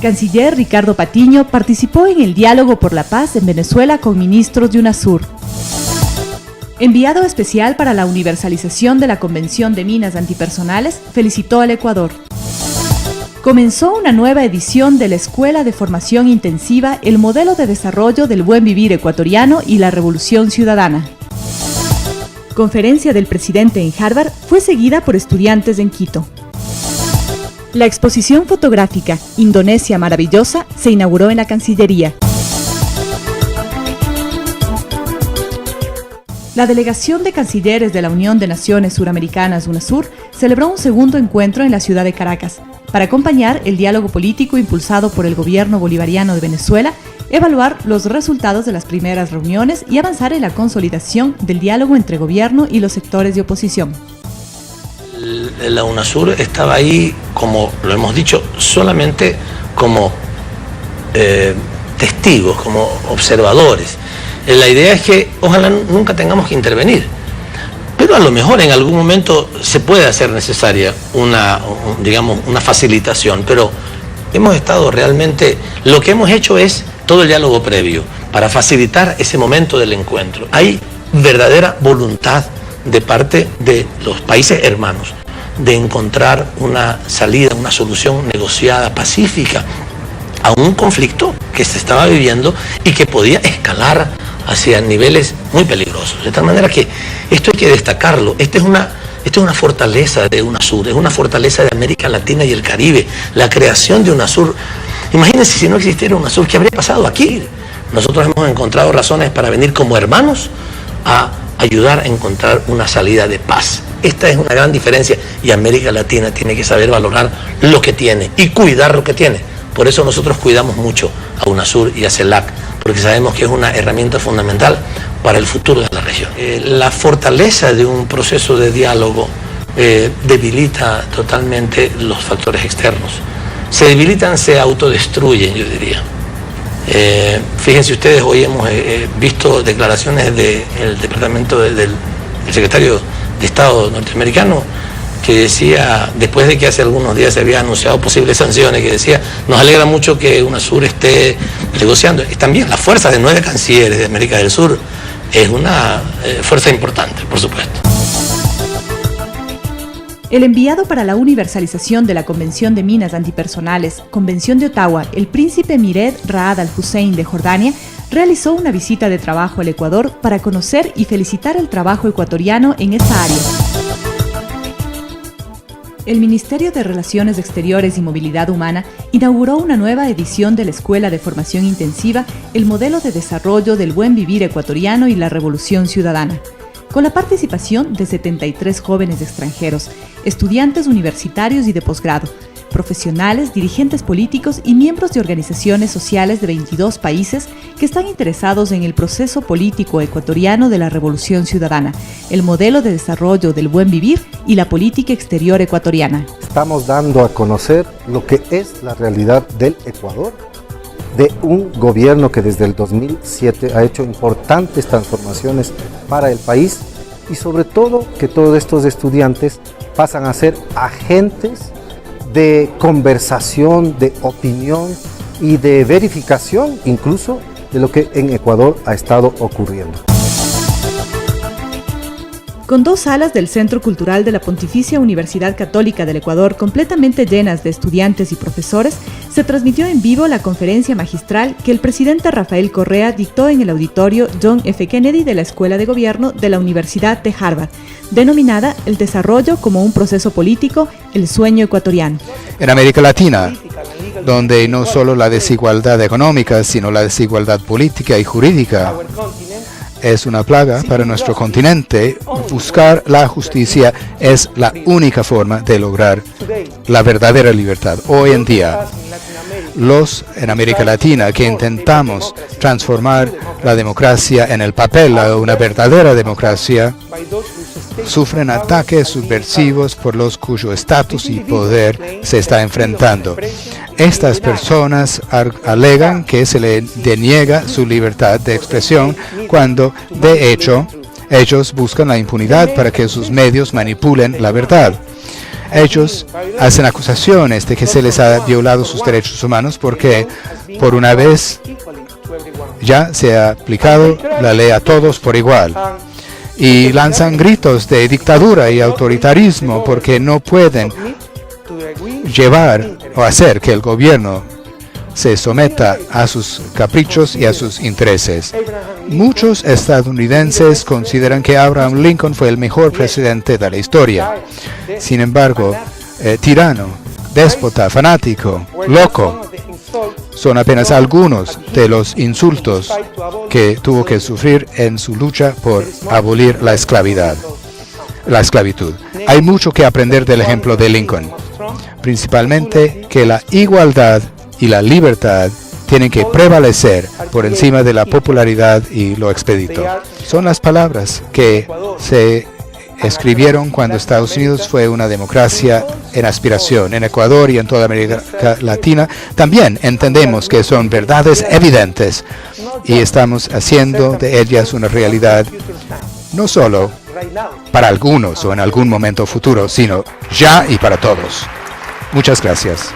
Canciller Ricardo Patiño participó en el diálogo por la paz en Venezuela con ministros de UNASUR. Enviado especial para la universalización de la Convención de Minas Antipersonales, felicitó al Ecuador. Comenzó una nueva edición de la Escuela de Formación Intensiva, el modelo de desarrollo del buen vivir ecuatoriano y la revolución ciudadana. Conferencia del presidente en Harvard fue seguida por estudiantes en Quito. La exposición fotográfica Indonesia Maravillosa se inauguró en la Cancillería. La delegación de cancilleres de la Unión de Naciones Suramericanas, UNASUR, celebró un segundo encuentro en la ciudad de Caracas para acompañar el diálogo político impulsado por el gobierno bolivariano de Venezuela, evaluar los resultados de las primeras reuniones y avanzar en la consolidación del diálogo entre gobierno y los sectores de oposición. La UNASUR estaba ahí, como lo hemos dicho, solamente como testigos, como observadores. La idea es que ojalá nunca tengamos que intervenir, pero a lo mejor en algún momento se puede hacer necesaria una facilitación, pero hemos estado realmente, lo que hemos hecho es todo el diálogo previo para facilitar ese momento del encuentro. Hay verdadera voluntad de parte de los países hermanos de encontrar una salida, una solución negociada, pacífica, a un conflicto que se estaba viviendo y que podía escalar hacia niveles muy peligrosos. De tal manera que esto hay que destacarlo. Esto es una fortaleza de UNASUR, es una fortaleza de América Latina y el Caribe. La creación de UNASUR, imagínense si no existiera UNASUR, ¿qué habría pasado aquí? Nosotros hemos encontrado razones para venir como hermanos a ayudar a encontrar una salida de paz. Esta es una gran diferencia y América Latina tiene que saber valorar lo que tiene y cuidar lo que tiene. Por eso nosotros cuidamos mucho a UNASUR y a CELAC, porque sabemos que es una herramienta fundamental para el futuro de la región. La fortaleza de un proceso de diálogo debilita totalmente los factores externos. Se debilitan, se autodestruyen, yo diría. Fíjense ustedes, hoy hemos visto declaraciones del departamento del secretario de Estado norteamericano, que decía, después de que hace algunos días se había anunciado posibles sanciones, que decía, nos alegra mucho que UNASUR esté negociando. También la fuerza de 9 cancilleres de América del Sur es una fuerza importante, por supuesto. El enviado para la universalización de la Convención de Minas Antipersonales, Convención de Ottawa, el príncipe Mired Raad Al Hussein de Jordania, realizó una visita de trabajo al Ecuador para conocer y felicitar el trabajo ecuatoriano en esta área. El Ministerio de Relaciones Exteriores y Movilidad Humana inauguró una nueva edición de la Escuela de Formación Intensiva, el modelo de desarrollo del buen vivir ecuatoriano y la revolución ciudadana, con la participación de 73 jóvenes extranjeros, estudiantes universitarios y de posgrado, profesionales, dirigentes políticos y miembros de organizaciones sociales de 22 países que están interesados en el proceso político ecuatoriano de la revolución ciudadana, el modelo de desarrollo del buen vivir y la política exterior ecuatoriana. Estamos dando a conocer lo que es la realidad del Ecuador, de un gobierno que desde el 2007 ha hecho importantes transformaciones para el país y sobre todo que todos estos estudiantes pasan a ser agentes de conversación, de opinión y de verificación incluso de lo que en Ecuador ha estado ocurriendo. Con 2 salas del Centro Cultural de la Pontificia Universidad Católica del Ecuador completamente llenas de estudiantes y profesores, se transmitió en vivo la conferencia magistral que el presidente Rafael Correa dictó en el auditorio John F. Kennedy de la Escuela de Gobierno de la Universidad de Harvard, denominada El desarrollo como un proceso político, el sueño ecuatoriano. En América Latina, donde no solo la desigualdad económica, sino la desigualdad política y jurídica es una plaga para nuestro continente, buscar la justicia es la única forma de lograr la verdadera libertad. Hoy en día, los en América Latina que intentamos transformar la democracia en el papel a una verdadera democracia, sufren ataques subversivos por los cuyo estatus y poder se está enfrentando. Estas personas alegan que se le deniega su libertad de expresión cuando, de hecho, ellos buscan la impunidad para que sus medios manipulen la verdad. Ellos hacen acusaciones de que se les ha violado sus derechos humanos porque por una vez ya se ha aplicado la ley a todos por igual. Y lanzan gritos de dictadura y autoritarismo porque no pueden llevar o hacer que el gobierno se someta a sus caprichos y a sus intereses. Muchos estadounidenses consideran que Abraham Lincoln fue el mejor presidente de la historia. Sin embargo, tirano, déspota, fanático, loco, son apenas algunos de los insultos que tuvo que sufrir en su lucha por abolir la esclavitud. Hay mucho que aprender del ejemplo de Lincoln, principalmente que la igualdad y la libertad tienen que prevalecer por encima de la popularidad y lo expedito. Son las palabras que se escribieron cuando Estados Unidos fue una democracia en aspiración. En Ecuador y en toda América Latina también entendemos que son verdades evidentes y estamos haciendo de ellas una realidad no solo para algunos o en algún momento futuro, sino ya y para todos. Muchas gracias.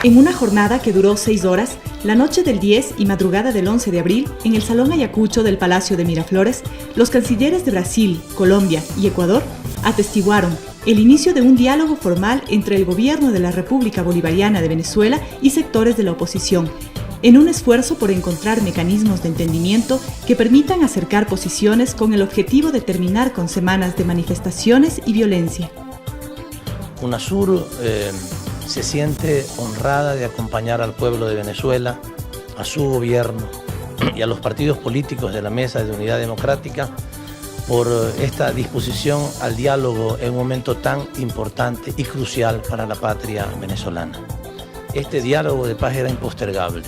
En una jornada que duró 6 horas, la noche del 10 y madrugada del 11 de abril, en el Salón Ayacucho del Palacio de Miraflores, los cancilleres de Brasil, Colombia y Ecuador atestiguaron el inicio de un diálogo formal entre el gobierno de la República Bolivariana de Venezuela y sectores de la oposición, en un esfuerzo por encontrar mecanismos de entendimiento que permitan acercar posiciones con el objetivo de terminar con semanas de manifestaciones y violencia. UNASUR se siente honrada de acompañar al pueblo de Venezuela, a su gobierno y a los partidos políticos de la Mesa de Unidad Democrática por esta disposición al diálogo en un momento tan importante y crucial para la patria venezolana. Este diálogo de paz era impostergable.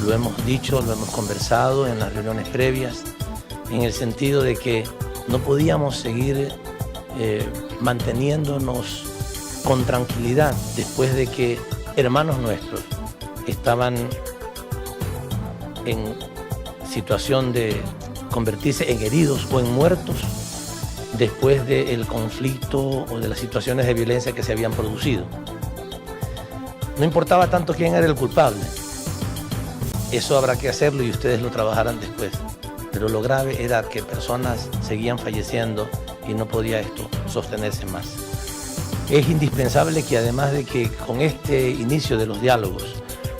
Lo hemos dicho, lo hemos conversado en las reuniones previas, en el sentido de que no podíamos seguir manteniéndonos con tranquilidad después de que hermanos nuestros estaban en situación de convertirse en heridos o en muertos después del conflicto o de las situaciones de violencia que se habían producido. No importaba tanto quién era el culpable, eso habrá que hacerlo y ustedes lo trabajarán después, pero lo grave era que personas seguían falleciendo y no podía esto sostenerse más. Es indispensable que además de que con este inicio de los diálogos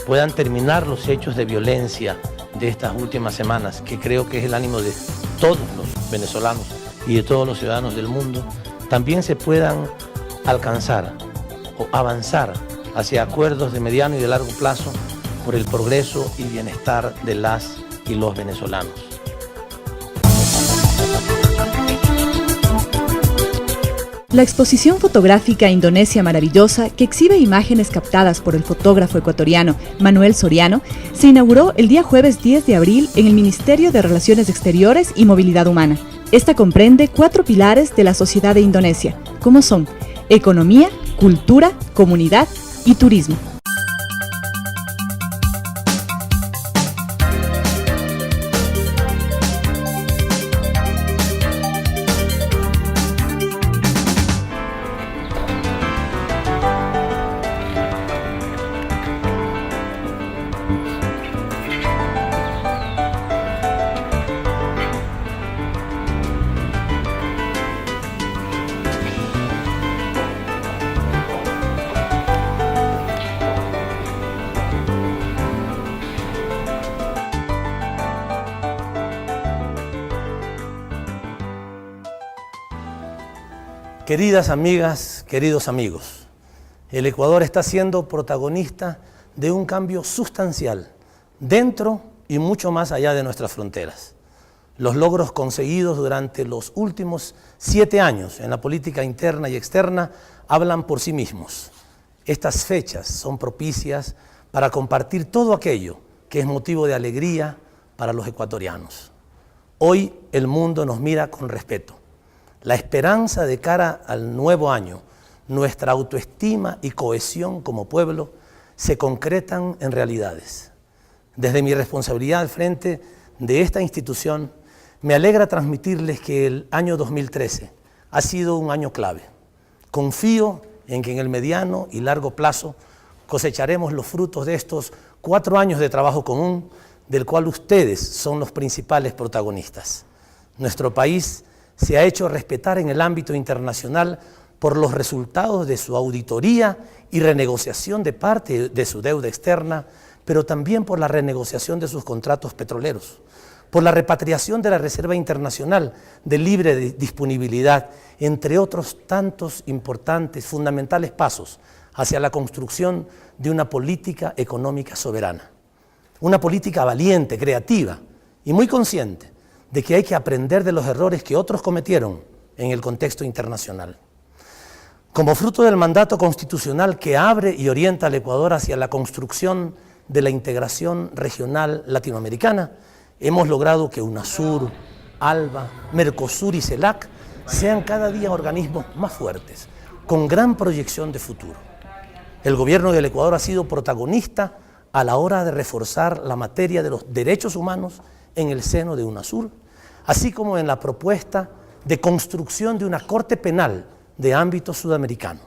puedan terminar los hechos de violencia de estas últimas semanas, que creo que es el ánimo de todos los venezolanos y de todos los ciudadanos del mundo, también se puedan alcanzar o avanzar hacia acuerdos de mediano y de largo plazo por el progreso y bienestar de las y los venezolanos. La exposición fotográfica Indonesia Maravillosa, que exhibe imágenes captadas por el fotógrafo ecuatoriano Manuel Soriano, se inauguró el día jueves 10 de abril en el Ministerio de Relaciones Exteriores y Movilidad Humana. Esta comprende 4 pilares de la sociedad de Indonesia, como son economía, cultura, comunidad y turismo. Queridas amigas, queridos amigos, el Ecuador está siendo protagonista de un cambio sustancial dentro y mucho más allá de nuestras fronteras. Los logros conseguidos durante los últimos 7 años en la política interna y externa hablan por sí mismos. Estas fechas son propicias para compartir todo aquello que es motivo de alegría para los ecuatorianos. Hoy el mundo nos mira con respeto. La esperanza de cara al nuevo año, nuestra autoestima y cohesión como pueblo se concretan en realidades. Desde mi responsabilidad al frente de esta institución, me alegra transmitirles que el año 2013 ha sido un año clave. Confío en que en el mediano y largo plazo cosecharemos los frutos de estos 4 años de trabajo común, del cual ustedes son los principales protagonistas. Nuestro país se ha hecho respetar en el ámbito internacional por los resultados de su auditoría y renegociación de parte de su deuda externa, pero también por la renegociación de sus contratos petroleros, por la repatriación de la Reserva Internacional de libre disponibilidad, entre otros tantos importantes, fundamentales pasos hacia la construcción de una política económica soberana. Una política valiente, creativa y muy consciente de que hay que aprender de los errores que otros cometieron en el contexto internacional. Como fruto del mandato constitucional que abre y orienta al Ecuador hacia la construcción de la integración regional latinoamericana, hemos logrado que UNASUR, ALBA, Mercosur y CELAC sean cada día organismos más fuertes, con gran proyección de futuro. El gobierno del Ecuador ha sido protagonista a la hora de reforzar la materia de los derechos humanos en el seno de UNASUR, así como en la propuesta de construcción de una corte penal de ámbito sudamericano.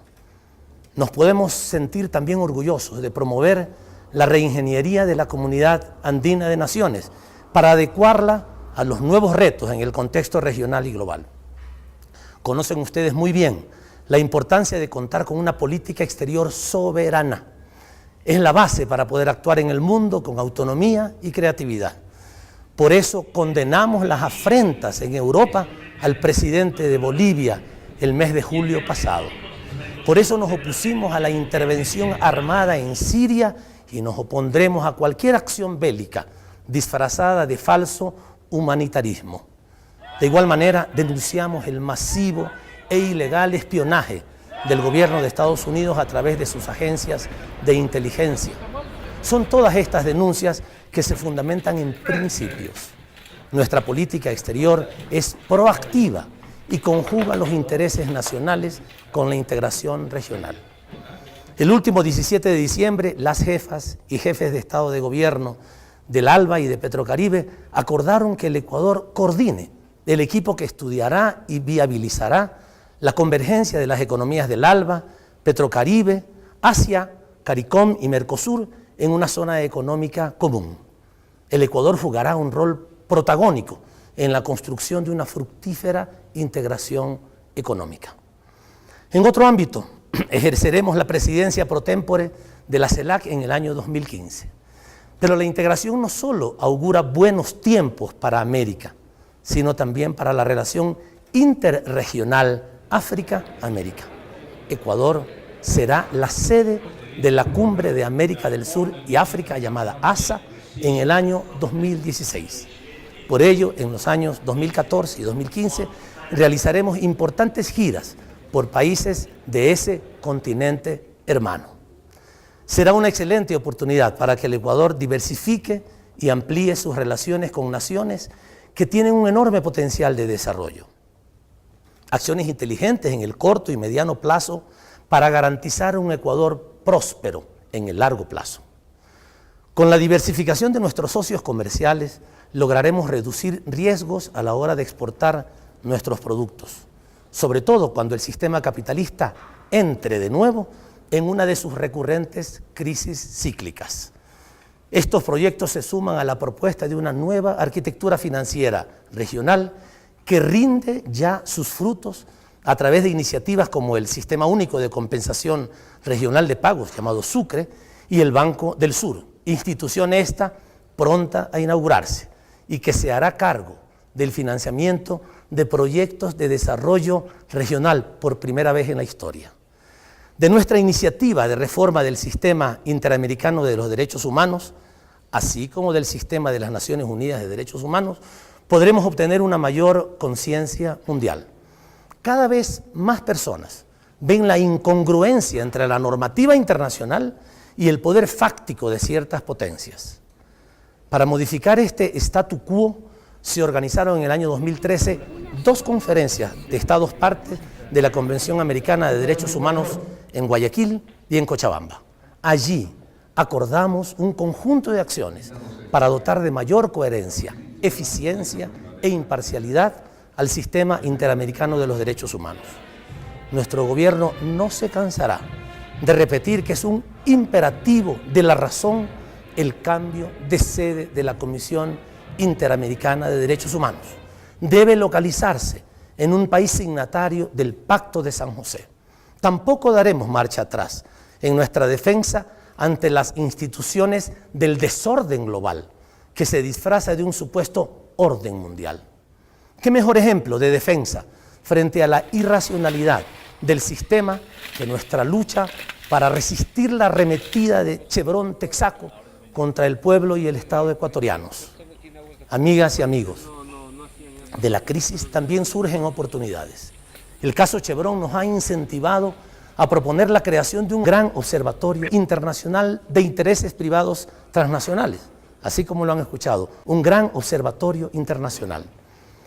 Nos podemos sentir también orgullosos de promover la reingeniería de la Comunidad Andina de Naciones para adecuarla a los nuevos retos en el contexto regional y global. Conocen ustedes muy bien la importancia de contar con una política exterior soberana. Es la base para poder actuar en el mundo con autonomía y creatividad. Por eso condenamos las afrentas en Europa al presidente de Bolivia el mes de julio pasado. Por eso nos opusimos a la intervención armada en Siria y nos opondremos a cualquier acción bélica disfrazada de falso humanitarismo. De igual manera, denunciamos el masivo e ilegal espionaje del gobierno de Estados Unidos a través de sus agencias de inteligencia. Son todas estas denuncias que se fundamentan en principios. Nuestra política exterior es proactiva y conjuga los intereses nacionales con la integración regional. El último 17 de diciembre, las jefas y jefes de Estado de Gobierno del ALBA y de Petrocaribe acordaron que el Ecuador coordine el equipo que estudiará y viabilizará la convergencia de las economías del ALBA, Petrocaribe, Asia, CARICOM y Mercosur en una zona económica común. El Ecuador jugará un rol protagónico en la construcción de una fructífera integración económica. En otro ámbito, ejerceremos la presidencia pro tempore de la CELAC en el año 2015. Pero la integración no solo augura buenos tiempos para América, sino también para la relación interregional África-América. Ecuador será la sede de la Cumbre de América del Sur y África llamada ASA en el año 2016. Por ello, en los años 2014 y 2015 realizaremos importantes giras por países de ese continente hermano. Será una excelente oportunidad para que el Ecuador diversifique y amplíe sus relaciones con naciones que tienen un enorme potencial de desarrollo. Acciones inteligentes en el corto y mediano plazo para garantizar un Ecuador próspero en el largo plazo. Con la diversificación de nuestros socios comerciales, lograremos reducir riesgos a la hora de exportar nuestros productos, sobre todo cuando el sistema capitalista entre de nuevo en una de sus recurrentes crisis cíclicas. Estos proyectos se suman a la propuesta de una nueva arquitectura financiera regional que rinde ya sus frutos a través de iniciativas como el Sistema Único de Compensación Regional de Pagos, llamado SUCRE, y el Banco del Sur, institución esta pronta a inaugurarse y que se hará cargo del financiamiento de proyectos de desarrollo regional por primera vez en la historia. De nuestra iniciativa de reforma del Sistema Interamericano de los Derechos Humanos, así como del Sistema de las Naciones Unidas de Derechos Humanos, podremos obtener una mayor conciencia mundial. Cada vez más personas ven la incongruencia entre la normativa internacional y el poder fáctico de ciertas potencias. Para modificar este statu quo, se organizaron en el año 2013 2 conferencias de Estados partes de la Convención Americana de Derechos Humanos en Guayaquil y en Cochabamba. Allí acordamos un conjunto de acciones para dotar de mayor coherencia, eficiencia e imparcialidad al sistema interamericano de los derechos humanos. nuestro gobierno no se cansará de repetir que es un imperativo de la razón el cambio de sede de la Comisión Interamericana de Derechos Humanos. Debe localizarse en un país signatario del Pacto de San José. Tampoco daremos marcha atrás en nuestra defensa ante las instituciones del desorden global que se disfraza de un supuesto orden mundial. ¿Qué mejor ejemplo de defensa frente a la irracionalidad del sistema que nuestra lucha para resistir la arremetida de Chevron Texaco contra el pueblo y el Estado ecuatorianos? Amigas y amigos, de la crisis también surgen oportunidades. El caso Chevron nos ha incentivado a proponer la creación de un gran observatorio internacional de intereses privados transnacionales, así como lo han escuchado, un gran observatorio internacional.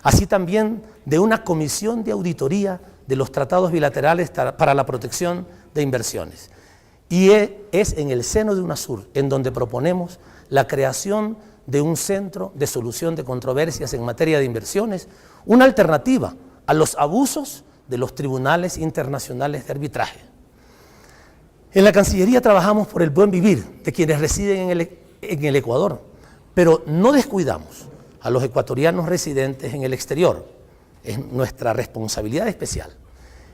Así también de una comisión de auditoría de los tratados bilaterales para la protección de inversiones. Y es en el seno de UNASUR en donde proponemos la creación de un centro de solución de controversias en materia de inversiones, una alternativa a los abusos de los tribunales internacionales de arbitraje. En la Cancillería trabajamos por el buen vivir de quienes residen en el Ecuador, pero no descuidamos a los ecuatorianos residentes en el exterior. Es nuestra responsabilidad especial.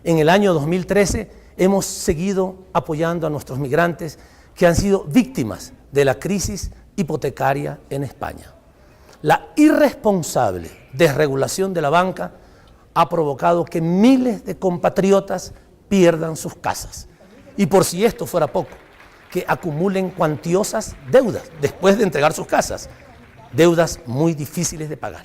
En el año 2013 hemos seguido apoyando a nuestros migrantes que han sido víctimas de la crisis hipotecaria en España. La irresponsable desregulación de la banca ha provocado que miles de compatriotas pierdan sus casas. Y por si esto fuera poco, que acumulen cuantiosas deudas después de entregar sus casas, deudas muy difíciles de pagar.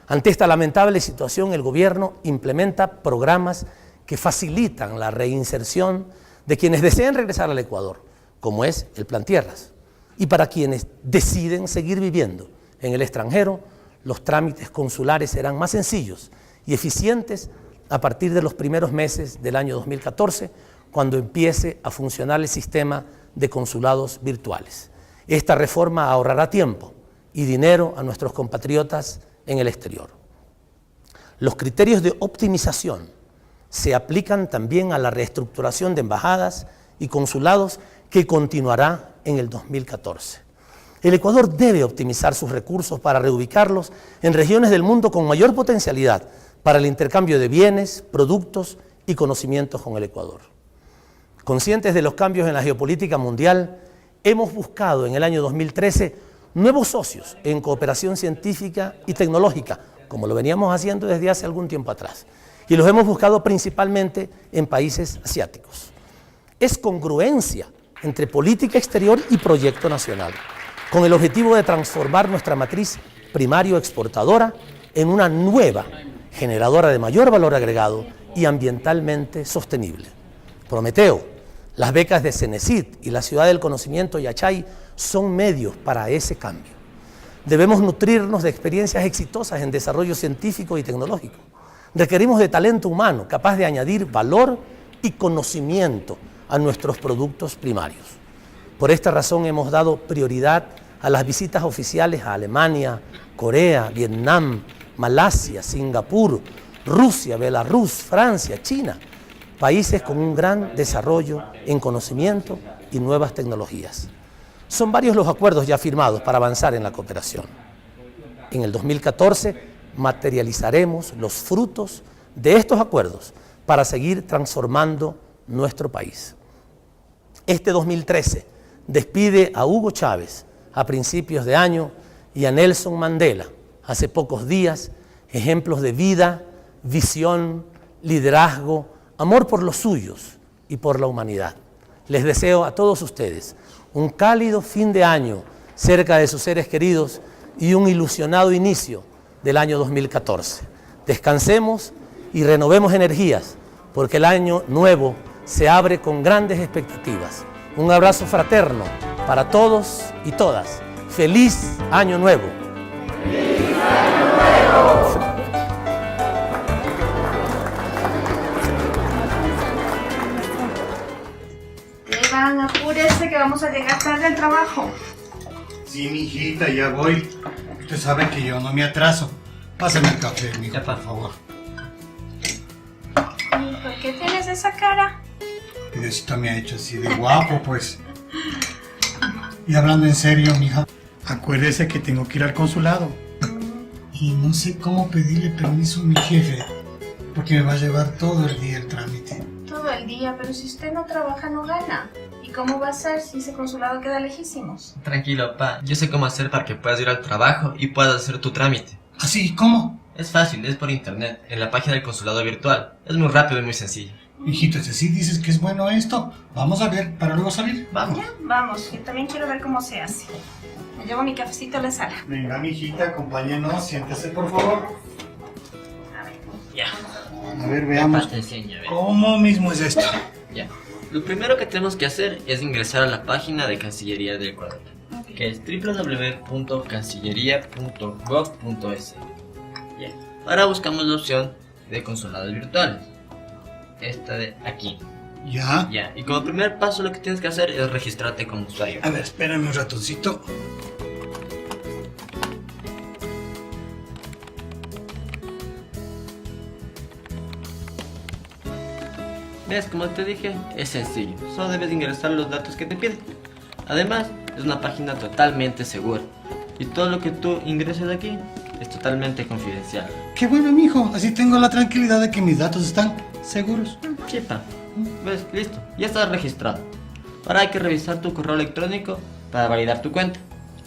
Ante esta lamentable situación, el gobierno implementa programas que facilitan la reinserción de quienes desean regresar al Ecuador, como es el Plan Tierras. Y para quienes deciden seguir viviendo en el extranjero, los trámites consulares serán más sencillos y eficientes a partir de los primeros meses del año 2014, cuando empiece a funcionar el sistema de consulados virtuales. Esta reforma ahorrará tiempo y dinero a nuestros compatriotas en el exterior. Los criterios de optimización se aplican también a la reestructuración de embajadas y consulados que continuará en el 2014. El Ecuador debe optimizar sus recursos para reubicarlos en regiones del mundo con mayor potencialidad para el intercambio de bienes, productos y conocimientos con el Ecuador. Conscientes de los cambios en la geopolítica mundial, hemos buscado en el año 2013 nuevos socios en cooperación científica y tecnológica, como lo veníamos haciendo desde hace algún tiempo atrás, y los hemos buscado principalmente en países asiáticos. Es congruencia entre política exterior y proyecto nacional, con el objetivo de transformar nuestra matriz primario exportadora en una nueva generadora de mayor valor agregado y ambientalmente sostenible. Prometeo, las becas de CENESID y la Ciudad del Conocimiento Yachay son medios para ese cambio. Debemos nutrirnos de experiencias exitosas en desarrollo científico y tecnológico. Requerimos de talento humano capaz de añadir valor y conocimiento a nuestros productos primarios. Por esta razón hemos dado prioridad a las visitas oficiales a Alemania, Corea, Vietnam, Malasia, Singapur, Rusia, Belarus, Francia, China, países con un gran desarrollo en conocimiento y nuevas tecnologías. Son varios los acuerdos ya firmados para avanzar en la cooperación. En el 2014 materializaremos los frutos de estos acuerdos para seguir transformando nuestro país. Este 2013 despide a Hugo Chávez a principios de año y a Nelson Mandela hace pocos días, ejemplos de vida, visión, liderazgo, amor por los suyos y por la humanidad. Les deseo a todos ustedes un cálido fin de año cerca de sus seres queridos y un ilusionado inicio del año 2014. Descansemos y renovemos energías, porque el año nuevo se abre con grandes expectativas. Un abrazo fraterno para todos y todas. ¡Feliz Año Nuevo! ¡Feliz Año Nuevo! Iván, apúrese que vamos a llegar tarde al trabajo. Sí, mijita, ya voy. Usted sabe que yo no me atraso. Pásame el café, mijo, por favor. ¿Y por qué tiene esa cara? Diosito me ha hecho así de guapo, pues. Y hablando en serio, mija, acuérdese que tengo que ir al consulado. Y no sé cómo pedirle permiso a mi jefe, porque me va a llevar todo el día el trámite. Todo el día, pero si usted no trabaja no gana. ¿Y cómo va a ser si ese consulado queda lejísimos? Tranquilo, pa. Yo sé cómo hacer para que puedas ir al trabajo y puedas hacer tu trámite. ¿Así? ¿Cómo? Es fácil, es por internet, en la página del consulado virtual. Es muy rápido y muy sencillo. Hijito, si dices que es bueno esto, vamos a ver para luego salir. Vamos. Ya, vamos. Yo también quiero ver cómo se hace. Me llevo mi cafecito a la sala. Venga, mijita, acompáñenos, siéntese por favor. Ya. A ver, veamos. Pa, te enseño, a ver. ¿Cómo mismo es esto? Ya. Lo primero que tenemos que hacer es ingresar a la página de Cancillería del Ecuador, que es www.cancillería.gov.es. Ya. Ahora buscamos la opción de consulados virtuales. Esta de aquí. Ya. Ya. Y como primer paso lo que tienes que hacer es registrarte como usuario. A ver, espérame un ratoncito. ¿Ves? Como te dije, es sencillo. Solo debes ingresar los datos que te piden. Además, es una página totalmente segura. Y todo lo que tú ingreses aquí es totalmente confidencial. Qué bueno, mijo. Así tengo la tranquilidad de que mis datos están seguros. Chipa. ¿Ves? Listo. Ya estás registrado. Ahora hay que revisar tu correo electrónico para validar tu cuenta.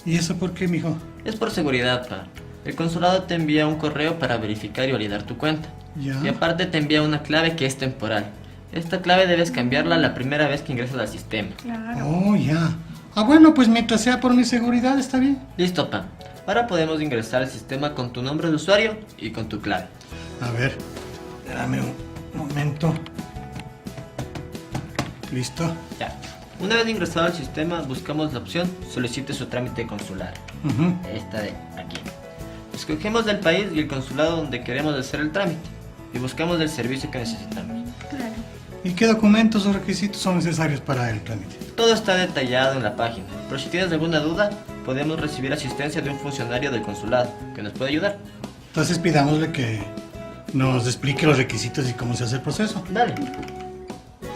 ¿Y eso por qué, mijo? Es por seguridad, pa. El consulado te envía un correo para verificar y validar tu cuenta. Ya. Y aparte te envía una clave que es temporal. Esta clave debes cambiarla la primera vez que ingresas al sistema. Claro. Oh, ya. Ah, bueno, pues mientras sea por mi seguridad, está bien. Listo, pa. Ahora podemos ingresar al sistema con tu nombre de usuario y con tu clave. A ver, espérame un momento. ¿Listo? Ya. Una vez ingresado al sistema, buscamos la opción Solicite su trámite consular. Ujú. Esta de aquí. Escogemos el país y el consulado donde queremos hacer el trámite. Y buscamos el servicio que necesitamos. Claro. ¿Y qué documentos o requisitos son necesarios para el trámite? Todo está detallado en la página. Pero si tienes alguna duda, podemos recibir asistencia de un funcionario del consulado que nos puede ayudar. Entonces pidámosle que nos explique los requisitos y cómo se hace el proceso. Dale.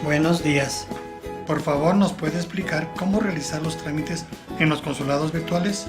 Buenos días. Por favor, ¿nos puede explicar cómo realizar los trámites en los consulados virtuales?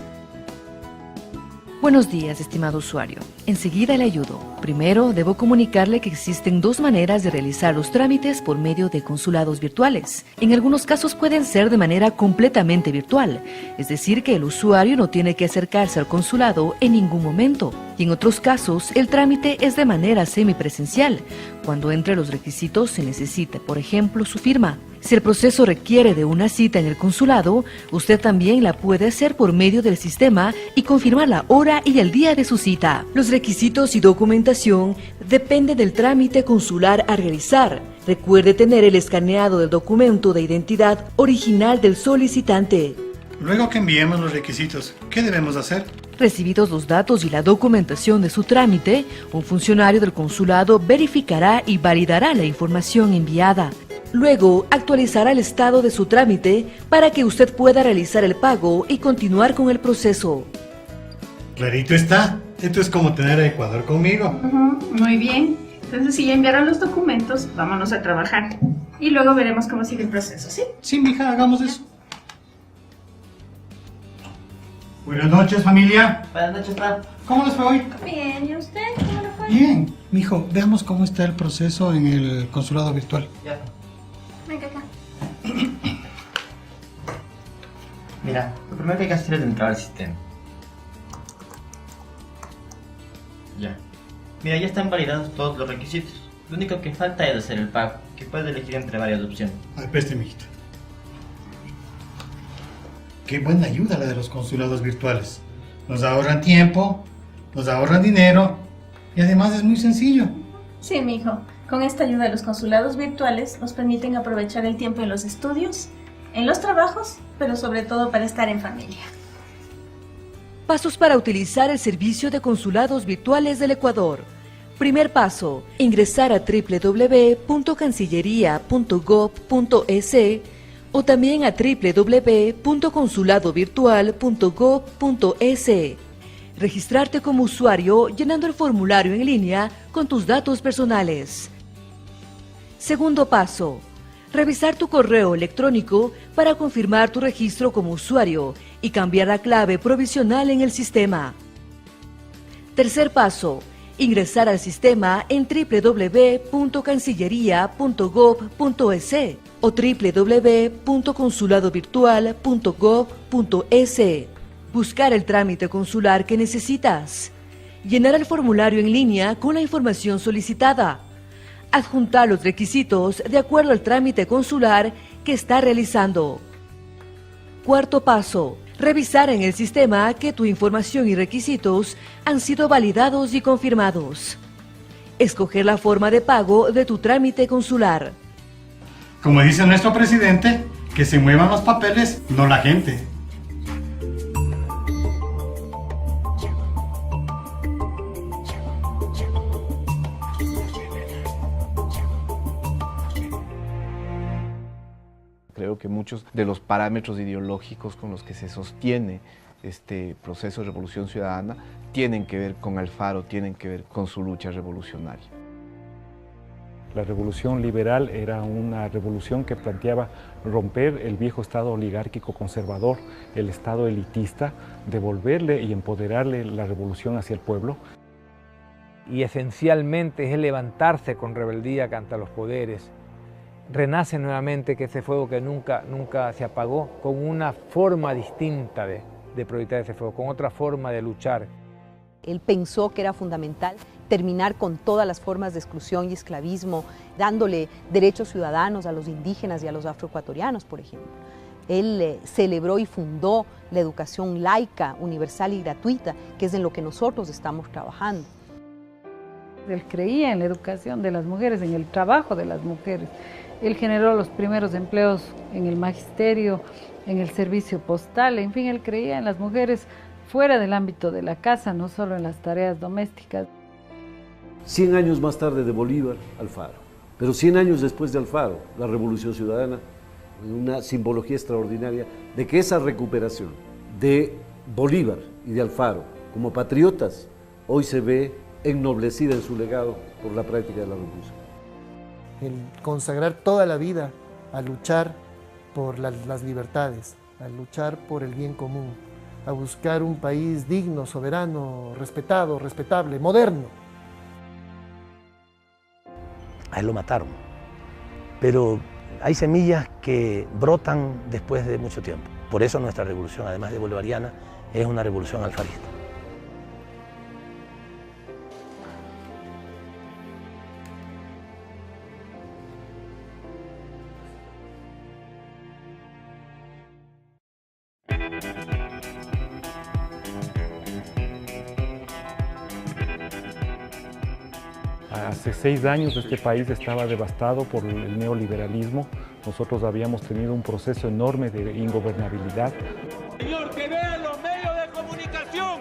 Buenos días, estimado usuario. Enseguida le ayudo. Primero, debo comunicarle que existen dos maneras de realizar los trámites por medio de consulados virtuales. En algunos casos pueden ser de manera completamente virtual, es decir, que el usuario no tiene que acercarse al consulado en ningún momento. Y en otros casos, el trámite es de manera semipresencial, cuando entre los requisitos se necesita, por ejemplo, su firma. Si el proceso requiere de una cita en el consulado, usted también la puede hacer por medio del sistema y confirmar la hora y el día de su cita. Los requisitos y documentación dependen del trámite consular a realizar. Recuerde tener el escaneado del documento de identidad original del solicitante. Luego que enviemos los requisitos, ¿qué debemos hacer? Recibidos los datos y la documentación de su trámite, un funcionario del consulado verificará y validará la información enviada. Luego, actualizará el estado de su trámite para que usted pueda realizar el pago y continuar con el proceso. Clarito está. Esto es como tener a Ecuador conmigo. Muy bien. Entonces, si ya enviaron los documentos, vámonos a trabajar. Y luego veremos cómo sigue el proceso, ¿sí? Sí, mija, hagamos eso. Buenas noches, familia. Buenas noches, pa. ¿Cómo les fue hoy? Bien, ¿y usted? ¿Cómo le fue? Bien. Mijo, veamos cómo está el proceso en el consulado virtual. Ya. Venga acá. Mira, lo primero que hay que hacer es entrar al sistema. Ya. Mira, ya están validados todos los requisitos. Lo único que falta es hacer el pago, que puedes elegir entre varias opciones. A ver, preste, mijito. Qué buena ayuda la de los consulados virtuales. Nos ahorran tiempo, nos ahorran dinero y además es muy sencillo. Sí, mijo. Con esta ayuda de los consulados virtuales nos permiten aprovechar el tiempo en los estudios, en los trabajos, pero sobre todo para estar en familia. Pasos para utilizar el servicio de consulados virtuales del Ecuador. Primer paso, ingresar a www.cancillería.gov.es o también a www.consuladovirtual.gov.es. Registrarte como usuario llenando el formulario en línea con tus datos personales. Segundo paso, revisar tu correo electrónico para confirmar tu registro como usuario y cambiar la clave provisional en el sistema. Tercer paso, ingresar al sistema en www.cancillería.gov.es o www.consuladovirtual.gov.es. Buscar el trámite consular que necesitas. Llenar el formulario en línea con la información solicitada. Adjuntar los requisitos de acuerdo al trámite consular que está realizando. Cuarto paso, revisar en el sistema que tu información y requisitos han sido validados y confirmados. Escoger la forma de pago de tu trámite consular. Como dice nuestro presidente, que se muevan los papeles, no la gente. Creo que muchos de los parámetros ideológicos con los que se sostiene este proceso de revolución ciudadana tienen que ver con Alfaro, tienen que ver con su lucha revolucionaria. La revolución liberal era una revolución que planteaba romper el viejo estado oligárquico conservador, el estado elitista, devolverle y empoderarle la revolución hacia el pueblo. Y esencialmente es levantarse con rebeldía contra los poderes. Renace nuevamente que ese fuego que nunca se apagó, con una forma distinta de proyectar ese fuego, con otra forma de luchar. Él pensó que era fundamental terminar con todas las formas de exclusión y esclavismo, dándole derechos ciudadanos a los indígenas y a los afroecuatorianos, por ejemplo. Él celebró y fundó la educación laica, universal y gratuita, que es en lo que nosotros estamos trabajando. Él creía en la educación de las mujeres, en el trabajo de las mujeres. Él generó los primeros empleos en el magisterio, en el servicio postal, en fin, él creía en las mujeres fuera del ámbito de la casa, no solo en las tareas domésticas. 100 años más tarde de Bolívar, Alfaro. Pero 100 años después de Alfaro, la Revolución Ciudadana, una simbología extraordinaria de que esa recuperación de Bolívar y de Alfaro como patriotas hoy se ve ennoblecida en su legado por la práctica de la revolución. El consagrar toda la vida a luchar por las libertades, a luchar por el bien común, a buscar un país digno, soberano, respetado, respetable, moderno. A él lo mataron, pero hay semillas que brotan después de mucho tiempo. Por eso nuestra revolución, además de bolivariana, es una revolución alfarista. Hace 6 años este país estaba devastado por el neoliberalismo. Nosotros habíamos tenido un proceso enorme de ingobernabilidad. Señor, que vean los medios de comunicación.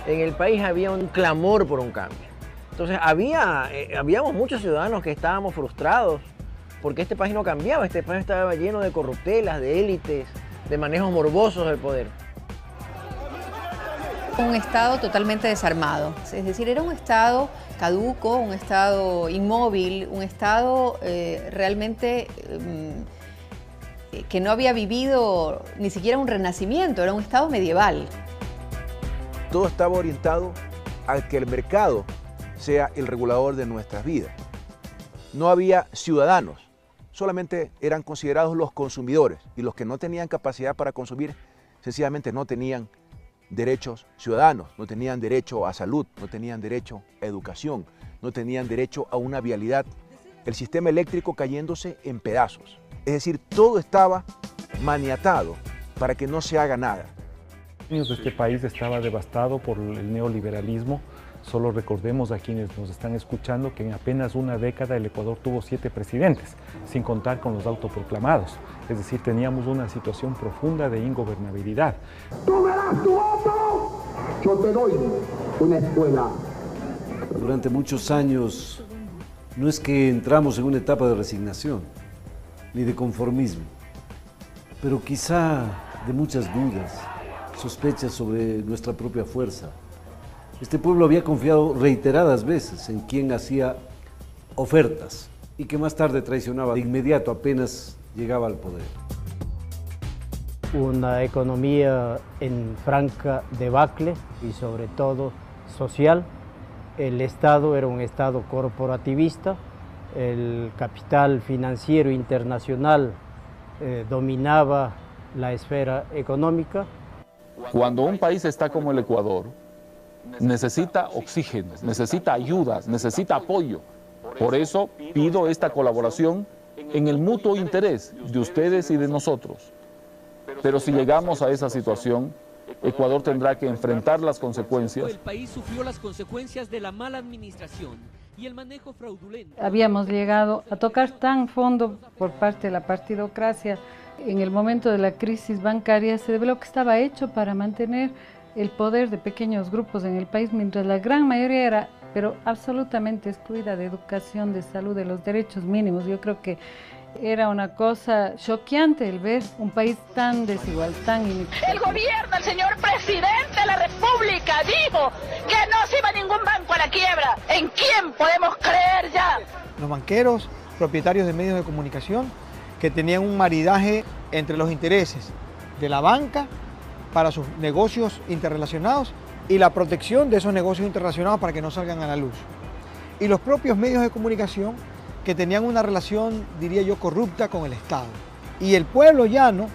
En el país había un clamor por un cambio. Entonces habíamos muchos ciudadanos que estábamos frustrados porque este país no cambiaba. Este país estaba lleno de corruptelas, de élites, de manejos morbosos del poder. Un Estado totalmente desarmado, es decir, era un Estado caduco, un Estado inmóvil, un Estado realmente que no había vivido ni siquiera un renacimiento, era un Estado medieval. Todo estaba orientado a que el mercado sea el regulador de nuestras vidas. No había ciudadanos, solamente eran considerados los consumidores y los que no tenían capacidad para consumir sencillamente no tenían derechos ciudadanos, no tenían derecho a salud, no tenían derecho a educación, no tenían derecho a una vialidad, el sistema eléctrico cayéndose en pedazos. Es decir, todo estaba maniatado para que no se haga nada. Este país estaba devastado por el neoliberalismo. Solo recordemos a quienes nos están escuchando que en apenas una década el Ecuador tuvo 7 presidentes, sin contar con los autoproclamados. Es decir, teníamos una situación profunda de ingobernabilidad. Tú me das tu voto, yo te doy una escuela. Durante muchos años no es que entramos en una etapa de resignación, ni de conformismo, pero quizá de muchas dudas, sospechas sobre nuestra propia fuerza, Este pueblo había confiado reiteradas veces en quien hacía ofertas y que más tarde traicionaba de inmediato apenas llegaba al poder. Una economía en franca debacle y sobre todo social. El Estado era un Estado corporativista, el capital financiero internacional dominaba la esfera económica. Cuando un país está como el Ecuador, necesita oxígeno, necesita ayudas, necesita apoyo. Por eso pido esta colaboración en el mutuo interés de ustedes y de nosotros. Pero si llegamos a esa situación, Ecuador tendrá que enfrentar las consecuencias. El país sufrió las consecuencias de la mala administración y el manejo fraudulento. Habíamos llegado a tocar tan fondo por parte de la partidocracia. En el momento de la crisis bancaria se develó que estaba hecho para mantener el poder de pequeños grupos en el país, mientras la gran mayoría era, pero absolutamente excluida de educación, de salud, de los derechos mínimos. Yo creo que era una cosa choqueante el ver un país tan desigual, tan inequitativo. El gobierno, el señor presidente de la República dijo que no se iba ningún banco a la quiebra. ¿En quién podemos creer ya? Los banqueros, propietarios de medios de comunicación, que tenían un maridaje entre los intereses de la banca para sus negocios interrelacionados y la protección de esos negocios interrelacionados para que no salgan a la luz. Y los propios medios de comunicación que tenían una relación, diría yo, corrupta con el Estado. Y el pueblo llano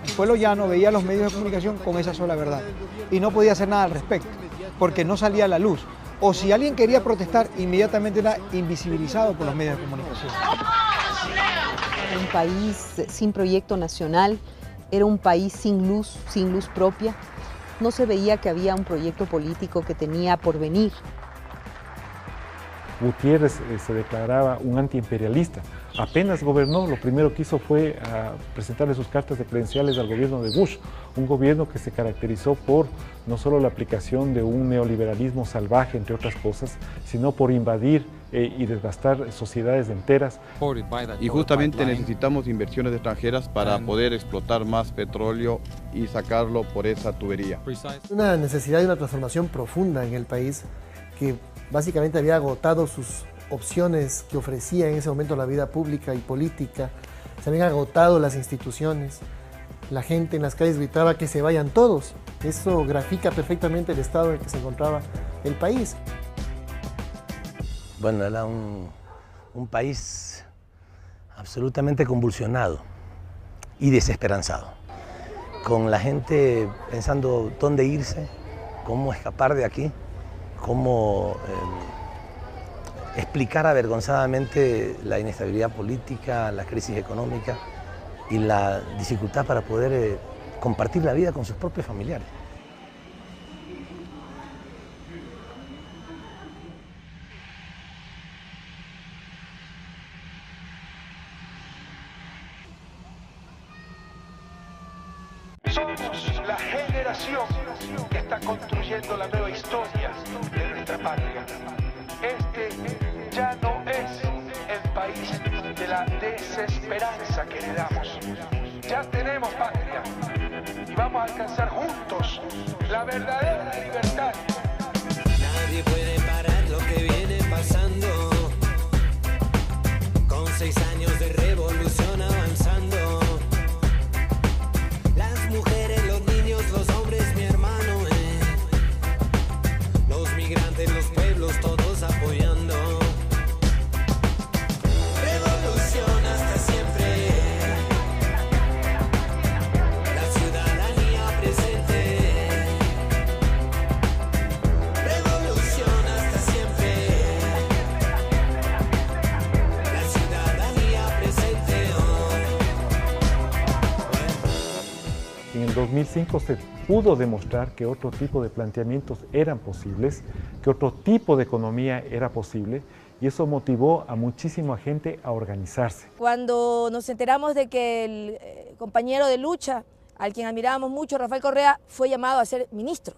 veía a los medios de comunicación con esa sola verdad y no podía hacer nada al respecto, porque no salía a la luz. O si alguien quería protestar, inmediatamente era invisibilizado por los medios de comunicación. Un país sin proyecto nacional, era un país sin luz propia. No se veía que había un proyecto político que tenía por venir. Gutiérrez se declaraba un antiimperialista. Apenas gobernó, lo primero que hizo fue presentarle sus cartas de credenciales al gobierno de Bush, un gobierno que se caracterizó por no solo la aplicación de un neoliberalismo salvaje, entre otras cosas, sino por invadir y devastar sociedades enteras. Y justamente necesitamos inversiones extranjeras para poder explotar más petróleo y sacarlo por esa tubería. Una necesidad de una transformación profunda en el país que básicamente había agotado sus opciones que ofrecía en ese momento la vida pública y política, se habían agotado las instituciones, la gente en las calles gritaba que se vayan todos. Eso grafica perfectamente el estado en el que se encontraba el país. Bueno, era un país absolutamente convulsionado y desesperanzado, con la gente pensando dónde irse, cómo escapar de aquí, cómo explicar avergonzadamente la inestabilidad política, la crisis económica y la dificultad para poder compartir la vida con sus propios familiares. Somos la generación que está construyendo la nueva historia de nuestra patria. Este ya no es el país de la desesperanza que heredamos. Ya tenemos patria y vamos a alcanzar juntos la verdadera libertad. Nadie puede parar lo que viene pasando, con 6 años de revolución avanzando. Las mujeres, los niños, los hombres, mi hermano, los migrantes, los pueblos, todos apoyando. Revolución hasta siempre, la ciudadanía presente. Revolución hasta siempre, la ciudadanía presente. En el 2005 se pudo demostrar que otro tipo de planteamientos eran posibles, que otro tipo de economía era posible, y eso motivó a muchísima gente a organizarse. Cuando nos enteramos de que el compañero de lucha, al quien admirábamos mucho, Rafael Correa, fue llamado a ser ministro,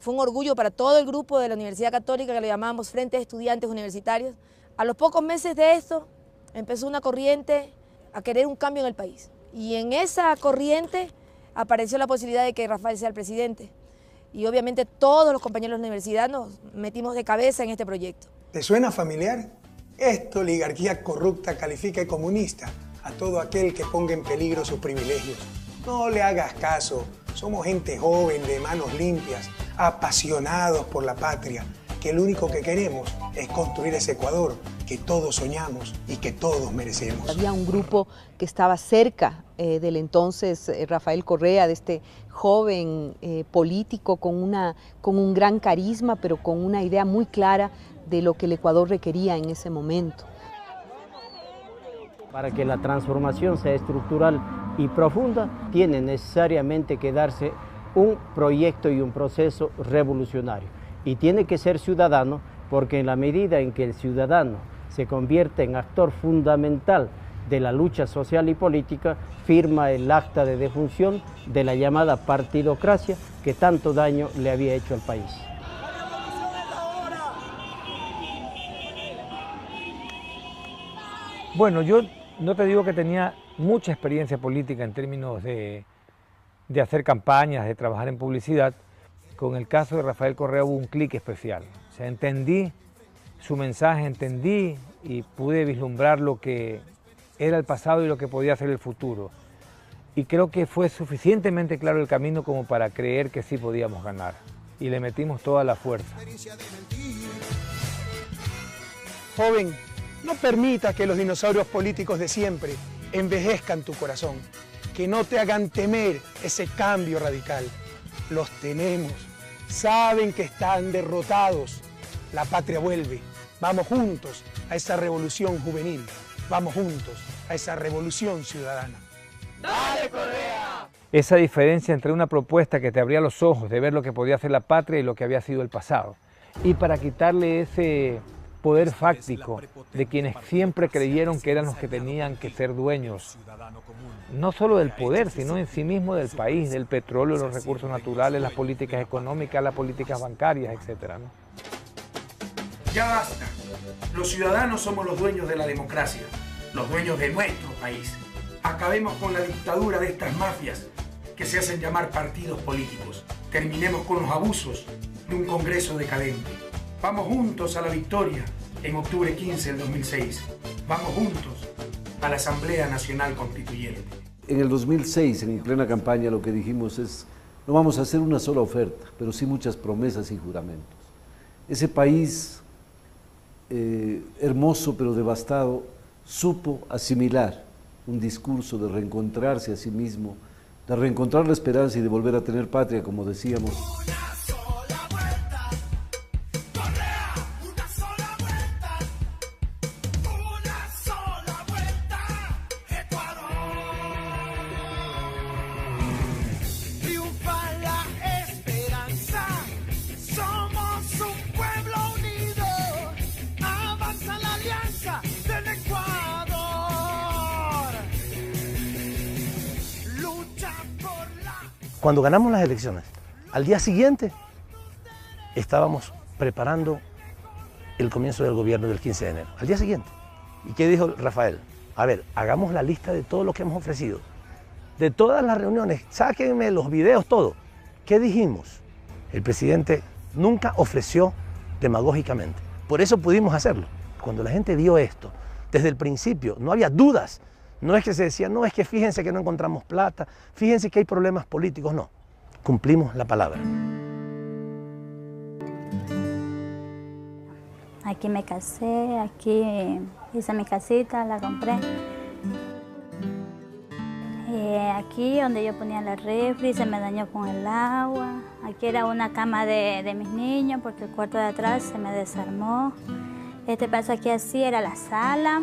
fue un orgullo para todo el grupo de la Universidad Católica, que lo llamábamos Frente de Estudiantes Universitarios. A los pocos meses de esto, empezó una corriente a querer un cambio en el país. Y en esa corriente apareció la posibilidad de que Rafael sea el presidente. y obviamente todos los compañeros de la universidad nos metimos de cabeza en este proyecto. ¿Te suena familiar? Esta oligarquía corrupta califica de comunista a todo aquel que ponga en peligro sus privilegios. No le hagas caso, somos gente joven, de manos limpias, apasionados por la patria, que lo único que queremos es construir ese Ecuador que todos soñamos y que todos merecemos. Había un grupo que estaba cerca del entonces Rafael Correa, de este joven político con un gran carisma, pero con una idea muy clara de lo que el Ecuador requería en ese momento. Para que la transformación sea estructural y profunda, tiene necesariamente que darse un proyecto y un proceso revolucionario. Y tiene que ser ciudadano, porque en la medida en que el ciudadano se convierte en actor fundamental de la lucha social y política, firma el acta de defunción de la llamada partidocracia que tanto daño le había hecho al país. Bueno, yo no te digo que tenía mucha experiencia política en términos de hacer campañas, de trabajar en publicidad. Con el caso de Rafael Correa hubo un clic especial. O sea, entendí su mensaje, entendí y pude vislumbrar lo que era el pasado y lo que podía ser el futuro. Y creo que fue suficientemente claro el camino como para creer que sí podíamos ganar. Y le metimos toda la fuerza. Joven, no permita que los dinosaurios políticos de siempre envejezcan tu corazón, que no te hagan temer ese cambio radical. Los tenemos, saben que están derrotados. La patria vuelve. Vamos juntos a esa revolución juvenil. Vamos juntos a esa revolución ciudadana. ¡Dale, Correa! Esa diferencia entre una propuesta que te abría los ojos de ver lo que podía ser la patria y lo que había sido el pasado. Y para quitarle ese poder fáctico de quienes siempre creyeron que eran los que tenían que ser dueños, no solo del poder, sino en sí mismo del país, del petróleo, los recursos naturales, las políticas económicas, las políticas bancarias, etc., ¿no? Ya basta. Los ciudadanos somos los dueños de la democracia, los dueños de nuestro país. Acabemos con la dictadura de estas mafias que se hacen llamar partidos políticos. Terminemos con los abusos de un Congreso decadente. Vamos juntos a la victoria en octubre 15 del 2006. Vamos juntos a la Asamblea Nacional Constituyente. En el 2006, en plena campaña, lo que dijimos es: no vamos a hacer una sola oferta, pero sí muchas promesas y juramentos. Ese país hermoso pero devastado supo asimilar un discurso de reencontrarse a sí mismo, de reencontrar la esperanza y de volver a tener patria, como decíamos. Cuando ganamos las elecciones, al día siguiente estábamos preparando el comienzo del gobierno del 15 de enero. Al día siguiente. ¿Y qué dijo Rafael? A ver, hagamos la lista de todo lo que hemos ofrecido. De todas las reuniones, sáquenme los videos, todo. ¿Qué dijimos? El presidente nunca ofreció demagógicamente. Por eso pudimos hacerlo. Cuando la gente vio esto, desde el principio, no había dudas. No es que se decía, no, es que fíjense que no encontramos plata, fíjense que hay problemas políticos, no. Cumplimos la palabra. Aquí me casé, aquí hice mi casita, la compré. Aquí donde yo ponía la refri se me dañó con el agua. Aquí era una cama de mis niños porque el cuarto de atrás se me desarmó. Este paso aquí así era la sala.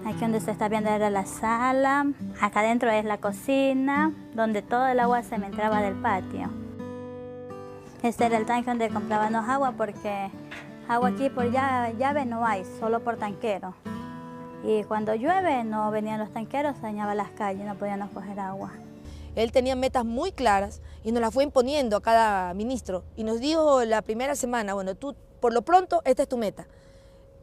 Aquí donde se está viendo era la sala. Acá adentro es la cocina, donde todo el agua se me entraba del patio. Este era el tanque donde comprábamos agua porque agua aquí por llave no hay, solo por tanquero. Y cuando llueve no venían los tanqueros, se dañaban las calles, no podíamos coger agua. Él tenía metas muy claras y nos las fue imponiendo a cada ministro. Y nos dijo la primera semana, bueno, tú por lo pronto esta es tu meta.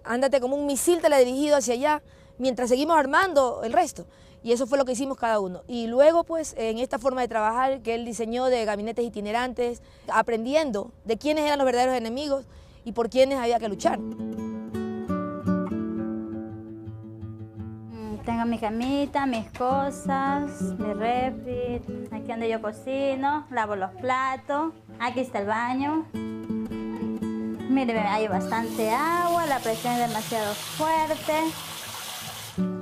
Ándate como un misil teledirigido hacia allá, mientras seguimos armando el resto. Y eso fue lo que hicimos cada uno. Y luego, pues, en esta forma de trabajar que él diseñó de gabinetes itinerantes, aprendiendo de quiénes eran los verdaderos enemigos y por quiénes había que luchar. Tengo mi camita, mis cosas, mi refri, aquí donde yo cocino, lavo los platos, aquí está el baño. Mire, hay bastante agua, la presión es demasiado fuerte.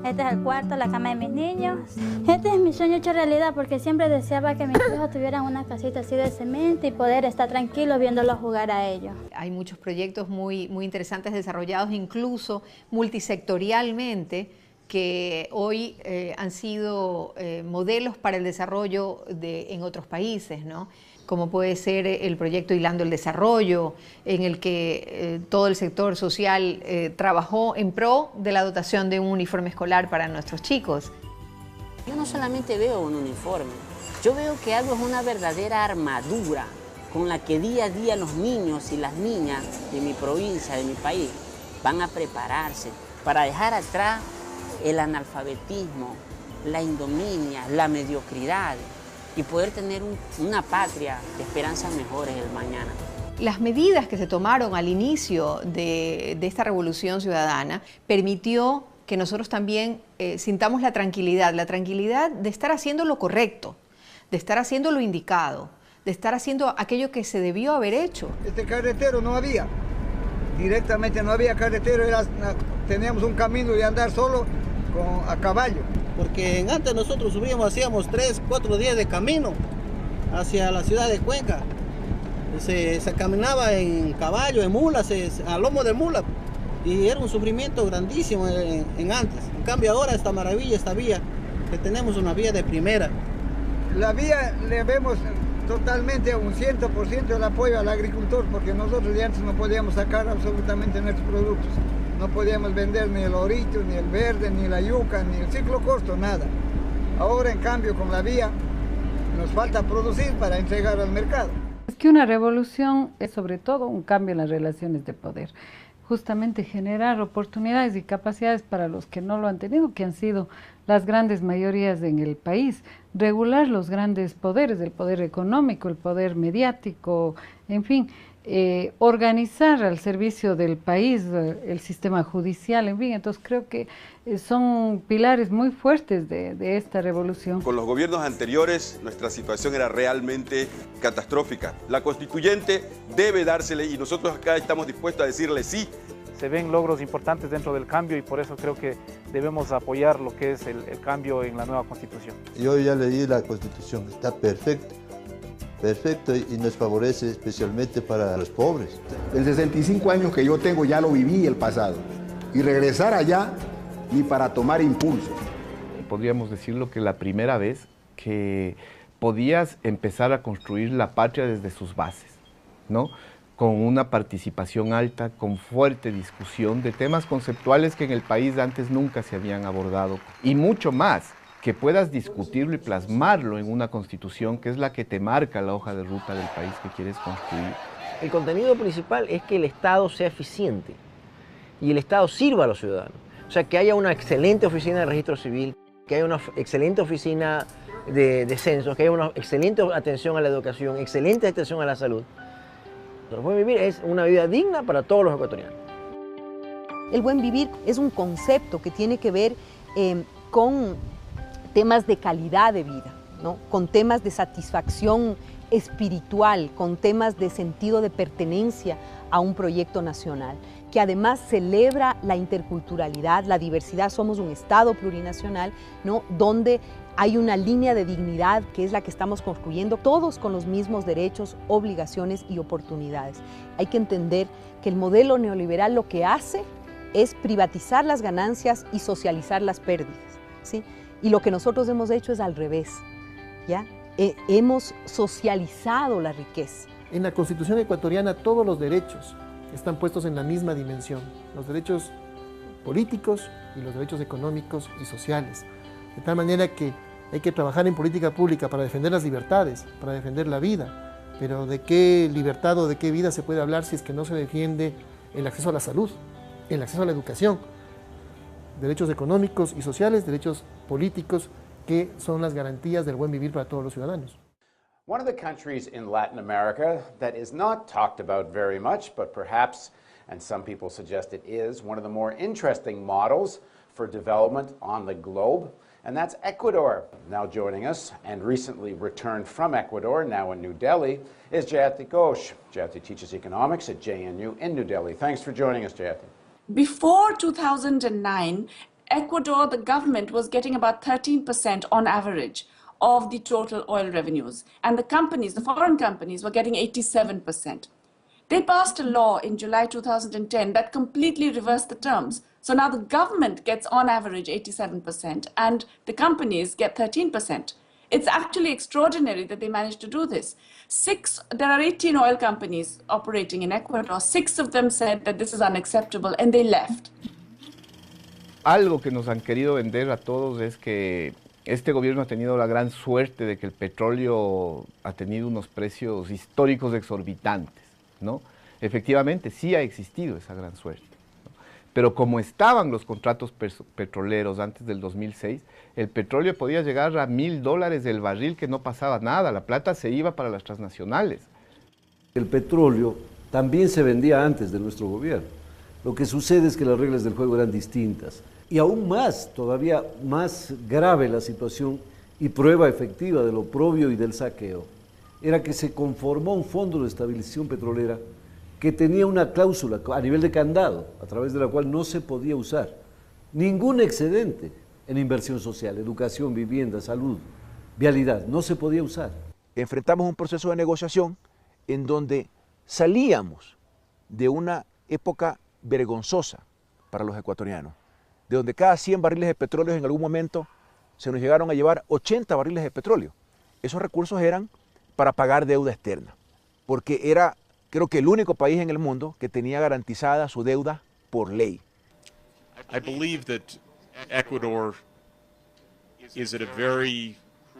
Este es el cuarto, la cama de mis niños. Este es mi sueño hecho realidad porque siempre deseaba que mis hijos tuvieran una casita así de cemento y poder estar tranquilos viéndolos jugar a ellos. Hay muchos proyectos muy interesantes desarrollados, incluso multisectorialmente, que hoy han sido modelos para el desarrollo en otros países, ¿no? Como puede ser el proyecto Hilando el Desarrollo, en el que todo el sector social trabajó en pro de la dotación de un uniforme escolar para nuestros chicos. Yo no solamente veo un uniforme, yo veo que algo es una verdadera armadura con la que día a día los niños y las niñas de mi provincia, de mi país, van a prepararse para dejar atrás el analfabetismo, la ignominia, la mediocridad y poder tener una patria de esperanzas mejores el mañana. Las medidas que se tomaron al inicio de esta revolución ciudadana permitió que nosotros también sintamos la tranquilidad de estar haciendo lo correcto, de estar haciendo lo indicado, de estar haciendo aquello que se debió haber hecho. Este carretero no había, directamente no había carretero, teníamos un camino de andar solo a caballo. Porque antes nosotros subíamos, hacíamos 3, 4 días de camino hacia la ciudad de Cuenca. Se caminaba en caballo, en mulas, a lomo de mula, y era un sufrimiento grandísimo en antes. En cambio ahora esta maravilla, esta vía, que tenemos una vía de primera. La vía le vemos totalmente un 100% del apoyo al agricultor, porque nosotros de antes no podíamos sacar absolutamente nuestros productos. No podíamos vender ni el orito, ni el verde, ni la yuca, ni el ciclo corto, nada. Ahora, en cambio, con la vía, nos falta producir para entregar al mercado. Es que una revolución es sobre todo un cambio en las relaciones de poder. Justamente generar oportunidades y capacidades para los que no lo han tenido, que han sido las grandes mayorías en el país. Regular los grandes poderes, el poder económico, el poder mediático, en fin. Organizar al servicio del país el sistema judicial, en fin, entonces creo que son pilares muy fuertes de esta revolución. Con los gobiernos anteriores nuestra situación era realmente catastrófica. La constituyente debe dársele y nosotros acá estamos dispuestos a decirle sí. Se ven logros importantes dentro del cambio y por eso creo que debemos apoyar lo que es el cambio en la nueva Constitución. Yo ya leí la Constitución, está perfecto y nos favorece especialmente para los pobres. El 65 años que yo tengo ya lo viví el pasado y regresar allá ni para tomar impulso. Podríamos decirlo que la primera vez que podías empezar a construir la patria desde sus bases, ¿no? Con una participación alta, con fuerte discusión de temas conceptuales que en el país antes nunca se habían abordado y mucho más, que puedas discutirlo y plasmarlo en una constitución que es la que te marca la hoja de ruta del país que quieres construir. El contenido principal es que el Estado sea eficiente y el Estado sirva a los ciudadanos. O sea, que haya una excelente oficina de registro civil, que haya una excelente oficina de censos, que haya una excelente atención a la educación, excelente atención a la salud. El buen vivir es una vida digna para todos los ecuatorianos. El buen vivir es un concepto que tiene que ver con temas de calidad de vida, ¿no? Con temas de satisfacción espiritual, con temas de sentido de pertenencia a un proyecto nacional, que además celebra la interculturalidad, la diversidad. Somos un Estado plurinacional, ¿no? Donde hay una línea de dignidad que es la que estamos construyendo, todos con los mismos derechos, obligaciones y oportunidades. Hay que entender que el modelo neoliberal lo que hace es privatizar las ganancias y socializar las pérdidas, ¿sí? Y lo que nosotros hemos hecho es al revés, ¿ya? Hemos socializado la riqueza. En la Constitución ecuatoriana todos los derechos están puestos en la misma dimensión, los derechos políticos y los derechos económicos y sociales, de tal manera que hay que trabajar en política pública para defender las libertades, para defender la vida, pero ¿de qué libertad o de qué vida se puede hablar si es que no se defiende el acceso a la salud, el acceso a la educación? derechos económicos y sociales, derechos políticos, que son las garantías del buen vivir para todos los ciudadanos. One of the countries in Latin America that is not talked about very much, but perhaps, and some people suggest it is, one of the more interesting models for development on the globe, and that's Ecuador. Now joining us, and recently returned from Ecuador, now in New Delhi, is Jayati Ghosh. Jayati teaches economics at JNU in New Delhi. Thanks for joining us, Jayati. Before 2009, Ecuador, the government was getting about 13% on average of the total oil revenues. And the companies, the foreign companies, were getting 87%. They passed a law in July 2010 that completely reversed the terms. So now the government gets on average 87% and the companies get 13%. It's actually extraordinary that they managed to do this. There are 18 oil companies operating in Ecuador. 6 of them said that this is unacceptable and they left. Algo que nos han querido vender a todos es que este gobierno ha tenido la gran suerte de que el petróleo ha tenido unos precios históricos exorbitantes, ¿no? Efectivamente, sí ha existido esa gran suerte, ¿no? Pero como estaban los contratos petroleros antes del 2006, el petróleo podía llegar a $1.000 el barril, que no pasaba nada, la plata se iba para las transnacionales. El petróleo también se vendía antes de nuestro gobierno. Lo que sucede es que las reglas del juego eran distintas. Y aún más, todavía más grave la situación y prueba efectiva del oprobio y del saqueo, era que se conformó un fondo de estabilización petrolera que tenía una cláusula a nivel de candado, a través de la cual no se podía usar ningún excedente en inversión social, educación, vivienda, salud, vialidad, no se podía usar. Enfrentamos un proceso de negociación en donde salíamos de una época vergonzosa para los ecuatorianos, de donde cada 100 barriles de petróleo en algún momento se nos llegaron a llevar 80 barriles de petróleo. Esos recursos eran para pagar deuda externa, porque era, creo que, el único país en el mundo que tenía garantizada su deuda por ley. I believe that Ecuador is at a very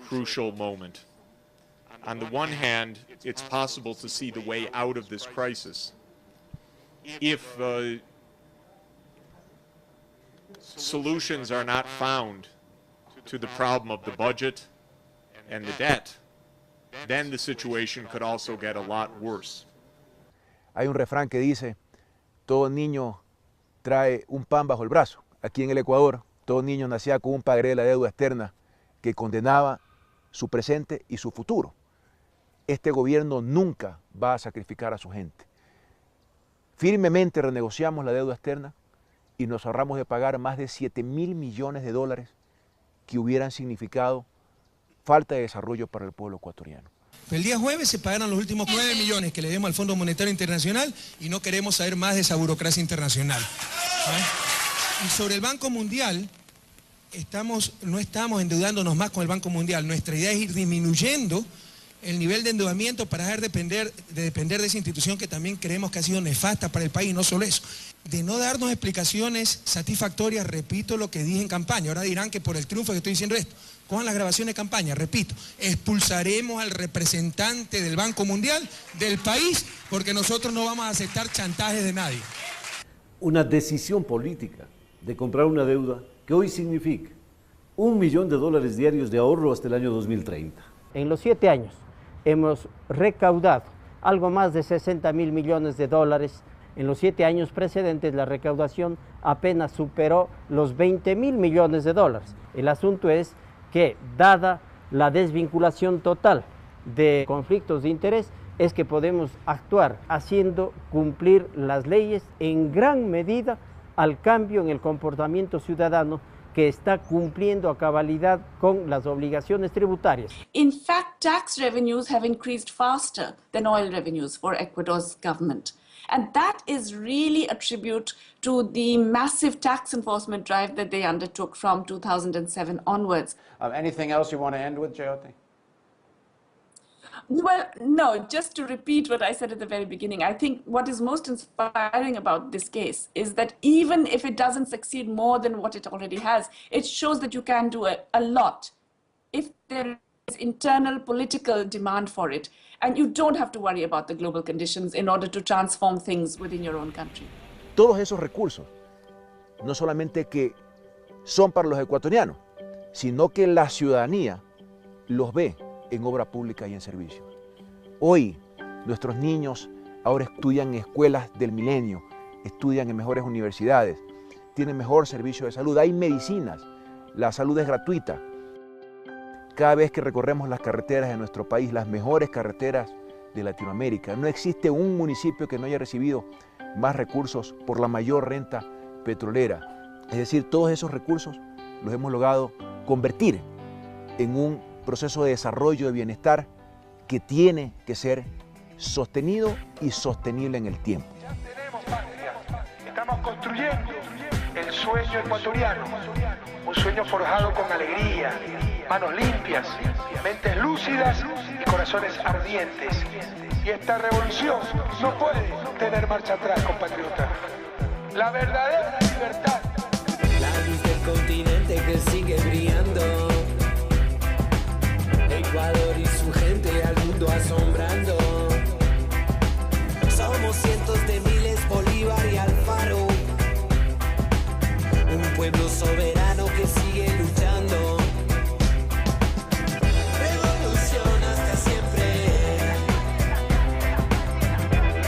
crucial moment. On the one hand, it's possible to see the way out of this crisis if solutions are not found to the problem of the budget and the debt, then the situation could also get a lot worse. Hay un refrán que dice, todo niño trae un pan bajo el brazo. Aquí en el Ecuador, todo niño nacía con un pagaré de la deuda externa que condenaba su presente y su futuro. Este gobierno nunca va a sacrificar a su gente. Firmemente renegociamos la deuda externa y nos ahorramos de pagar más de $7.000 millones que hubieran significado falta de desarrollo para el pueblo ecuatoriano. El día jueves se pagaron los últimos 9 millones que le demos al Fondo Monetario Internacional y no queremos saber más de esa burocracia internacional. Y sobre el Banco Mundial, no estamos endeudándonos más con el Banco Mundial. Nuestra idea es ir disminuyendo el nivel de endeudamiento para dejar de depender de esa institución que también creemos que ha sido nefasta para el país, no solo eso. De no darnos explicaciones satisfactorias, repito lo que dije en campaña, ahora dirán que por el triunfo que estoy diciendo esto, cojan las grabaciones de campaña, repito, expulsaremos al representante del Banco Mundial del país porque nosotros no vamos a aceptar chantajes de nadie. Una decisión política de comprar una deuda que hoy significa $1 millón diarios de ahorro hasta el año 2030. En los 7 años hemos recaudado algo más de $60.000 millones. En los 7 años precedentes la recaudación apenas superó los $20.000 millones. El asunto es que, dada la desvinculación total de conflictos de interés, es que podemos actuar haciendo cumplir las leyes en gran medida al cambio en el comportamiento ciudadano que está cumpliendo a cabalidad con las obligaciones tributarias. In fact, tax revenues have increased faster than oil revenues for Ecuador's government. And that is really a tribute to the massive tax enforcement drive that they undertook from 2007 onwards. Anything else you want to end with, Jayati? Well, no, just to repeat what I said at the very beginning, I think what is most inspiring about this case is that even if it doesn't succeed more than what it already has, it shows that you can do a lot if there is internal political demand for it. And you don't have to worry about the global conditions in order to transform things within your own country. Todos esos recursos, no solamente que son para los ecuatorianos, sino que la ciudadanía los ve en obra pública y en servicio. Hoy nuestros niños ahora estudian en escuelas del milenio, estudian en mejores universidades, tienen mejor servicio de salud, hay medicinas, la salud es gratuita. Cada vez que recorremos las carreteras de nuestro país, las mejores carreteras de Latinoamérica, no existe un municipio que no haya recibido más recursos por la mayor renta petrolera. Es decir, todos esos recursos los hemos logrado convertir en un proceso de desarrollo, de bienestar que tiene que ser sostenido y sostenible en el tiempo. Ya tenemos patria, estamos construyendo el sueño ecuatoriano, un sueño forjado con alegría, manos limpias, mentes lúcidas y corazones ardientes. Y esta revolución no puede tener marcha atrás, compatriota. La verdadera libertad. La luz del continente que sigue brillando. Ecuador y su gente al mundo asombrando. Somos cientos de miles, Bolívar y Alfaro. Un pueblo soberano que sigue luchando. Revolución hasta siempre.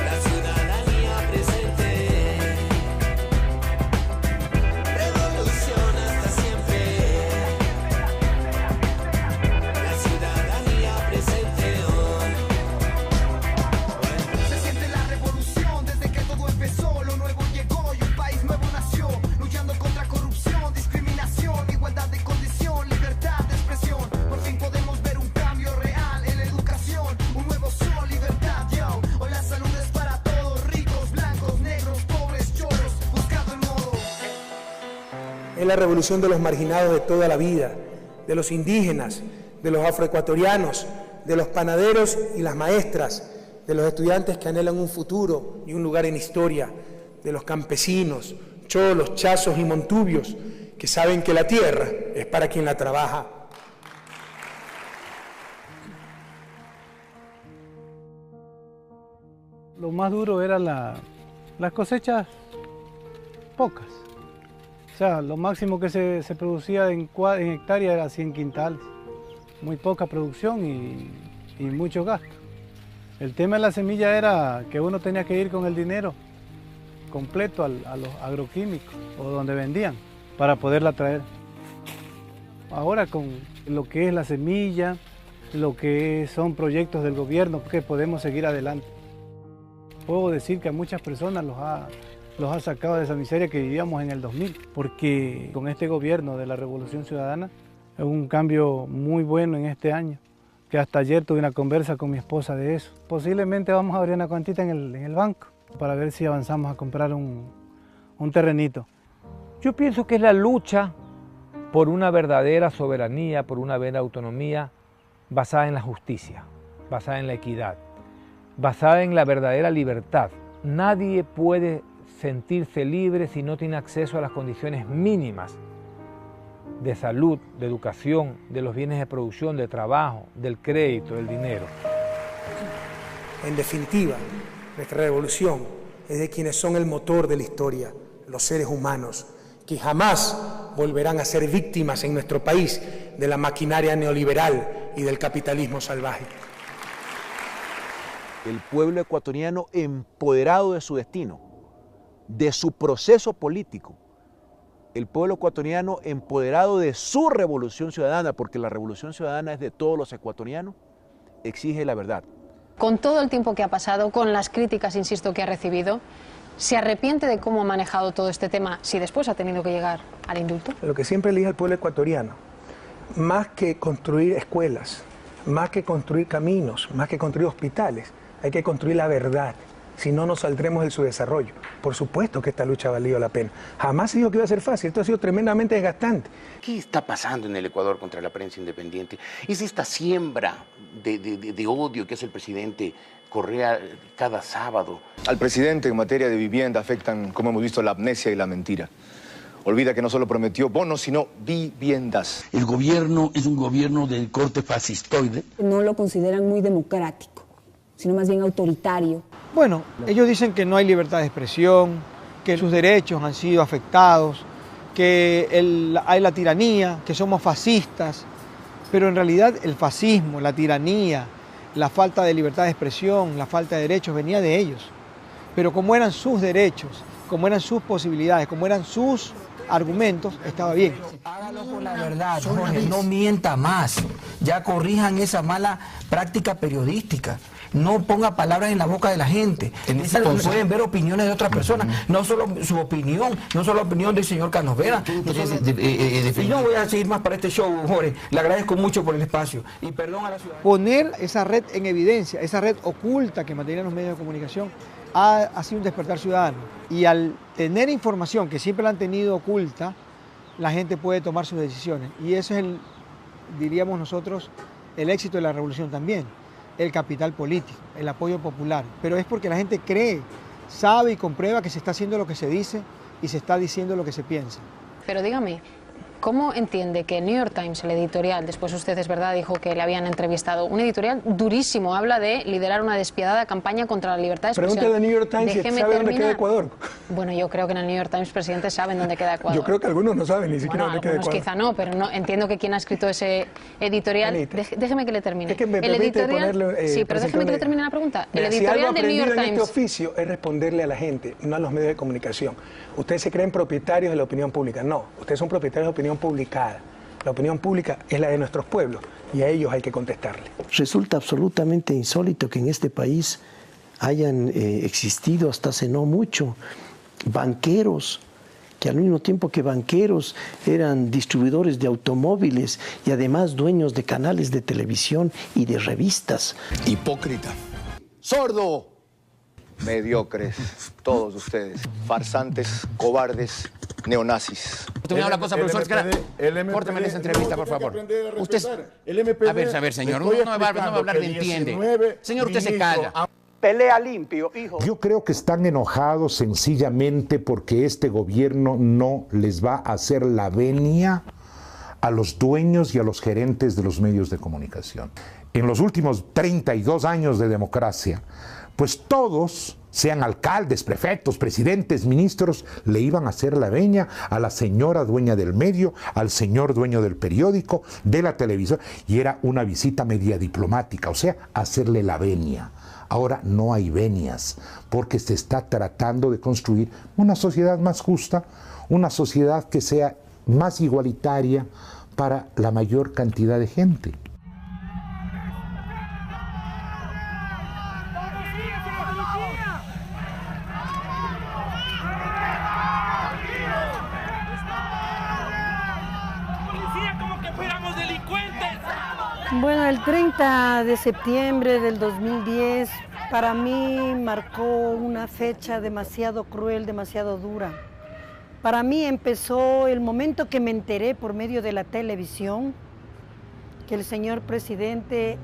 La ciudadanía presente. Revolución hasta siempre. La ciudadanía presente hoy. Se siente la revolución desde que todo empezó. Lo nuevo llegó y un país nuevo nació. Luchando contra corrupción, discriminación, igualdad de condición, libertad de expresión. Por fin podemos ver un cambio real en la educación. Un nuevo sol, libertad, yo. Hoy la salud es para todos, ricos, blancos, negros, pobres, choros, buscando el modo. Es la revolución de los marginados de toda la vida, de los indígenas, de los afroecuatorianos, de los panaderos y las maestras, de los estudiantes que anhelan un futuro y un lugar en historia, de los campesinos, cholos, chazos y montubios, que saben que la tierra es para quien la trabaja. Lo más duro era las cosechas pocas. O sea, lo máximo que se producía en hectáreas era 100 quintales. Muy poca producción y mucho gasto. El tema de la semilla era que uno tenía que ir con el dinero completo a los agroquímicos o donde vendían para poderla traer. Ahora con lo que es la semilla, lo que son proyectos del gobierno, que podemos seguir adelante. Puedo decir que a muchas personas los ha sacado de esa miseria que vivíamos en el 2000, porque con este gobierno de la Revolución Ciudadana es un cambio muy bueno en este año, que hasta ayer tuve una conversa con mi esposa de eso. Posiblemente vamos a abrir una cuantita en el banco para ver si avanzamos a comprar un terrenito. Yo pienso que es la lucha por una verdadera soberanía, por una verdadera autonomía basada en la justicia, basada en la equidad, basada en la verdadera libertad. Nadie puede sentirse libre si no tiene acceso a las condiciones mínimas de salud, de educación, de los bienes de producción, de trabajo, del crédito, del dinero. En definitiva, nuestra revolución es de quienes son el motor de la historia, los seres humanos, que jamás volverán a ser víctimas en nuestro país de la maquinaria neoliberal y del capitalismo salvaje. El pueblo ecuatoriano empoderado de su destino, de su proceso político. El pueblo ecuatoriano empoderado de su revolución ciudadana, porque la revolución ciudadana es de todos los ecuatorianos, exige la verdad. Con todo el tiempo que ha pasado, con las críticas, insisto, que ha recibido, ¿se arrepiente de cómo ha manejado todo este tema si después ha tenido que llegar al indulto? Lo que siempre le dije al pueblo ecuatoriano, más que construir escuelas, más que construir caminos, más que construir hospitales, hay que construir la verdad. Si no, nos saldremos de su desarrollo. Por supuesto que esta lucha ha valido la pena. Jamás se dijo que iba a ser fácil. Esto ha sido tremendamente desgastante. ¿Qué está pasando en el Ecuador contra la prensa independiente? ¿Es esta siembra de odio que hace el presidente Correa cada sábado? Al presidente en materia de vivienda afectan, como hemos visto, la amnesia y la mentira. Olvida que no solo prometió bonos, sino viviendas. El gobierno es un gobierno del corte fascistoide. No lo consideran muy democrático, sino más bien autoritario. Bueno, ellos dicen que no hay libertad de expresión, que sus derechos han sido afectados, que hay la tiranía, que somos fascistas, pero en realidad el fascismo, la tiranía, la falta de libertad de expresión, la falta de derechos venía de ellos. Pero como eran sus derechos, como eran sus posibilidades, como eran sus argumentos, estaba bien. Hágalo por la verdad, Jorge, no mienta más. Ya corrijan esa mala práctica periodística. No ponga palabras en la boca de la gente. Pueden ver opiniones de otras personas, no solo su opinión, no solo la opinión del señor Carlos Vera. Y no voy a seguir más para este show, Jorge. Le agradezco mucho por el espacio y perdón a la ciudad. Poner esa red en evidencia, esa red oculta que mantenían los medios de comunicación, ha sido un despertar ciudadano. Y al tener información que siempre la han tenido oculta, la gente puede tomar sus decisiones. Y eso es, diríamos nosotros, el éxito de la revolución también. El capital político, el apoyo popular. Pero es porque la gente cree, sabe y comprueba que se está haciendo lo que se dice y se está diciendo lo que se piensa. Pero dígame, ¿cómo entiende que el New York Times, el editorial, después usted es verdad, dijo que le habían entrevistado, un editorial durísimo, habla de liderar una despiadada campaña contra la libertad de expresión? Pregúntale al New York Times si sabe dónde queda Ecuador. Bueno, yo creo que en el New York Times presidentes saben dónde queda Ecuador. Yo creo que algunos no saben ni siquiera dónde queda Ecuador. Quizá no, pero no, entiendo que quien ha escrito ese editorial... Déjeme que le termine. Es que me el editorial, sí, pero déjeme que le termine la pregunta. El editorial del New York Times... en este oficio es responderle a la gente, no a los medios de comunicación. Ustedes se creen propietarios de la opinión pública. No, ustedes son propietarios de la opinión publicada. La opinión pública es la de nuestros pueblos y a ellos hay que contestarle. Resulta absolutamente insólito que en este país hayan existido hasta hace no mucho banqueros que al mismo tiempo que banqueros eran distribuidores de automóviles y además dueños de canales de televisión y de revistas. Hipócrita. Sordo. Mediocres, todos ustedes. Farsantes, cobardes, neonazis. Terminado la cosa, profesor. Córteme esa entrevista, por favor. Usted, a ver, señor, no va a hablar de entiende. Señor, usted se calla. Pelea limpio, hijo. Yo creo que están enojados sencillamente porque este gobierno no les va a hacer la venia a los dueños y a los gerentes de los medios de comunicación. En los últimos 32 años de democracia, pues todos, sean alcaldes, prefectos, presidentes, ministros, le iban a hacer la veña a la señora dueña del medio, al señor dueño del periódico, de la televisión, y era una visita media diplomática, o sea, hacerle la venia. Ahora no hay venias, porque se está tratando de construir una sociedad más justa, una sociedad que sea más igualitaria para la mayor cantidad de gente. Bueno, el 30 de septiembre del 2010 para mí marcó una fecha demasiado cruel, demasiado dura. Para mí empezó el momento que me enteré por medio de la televisión que el señor presidente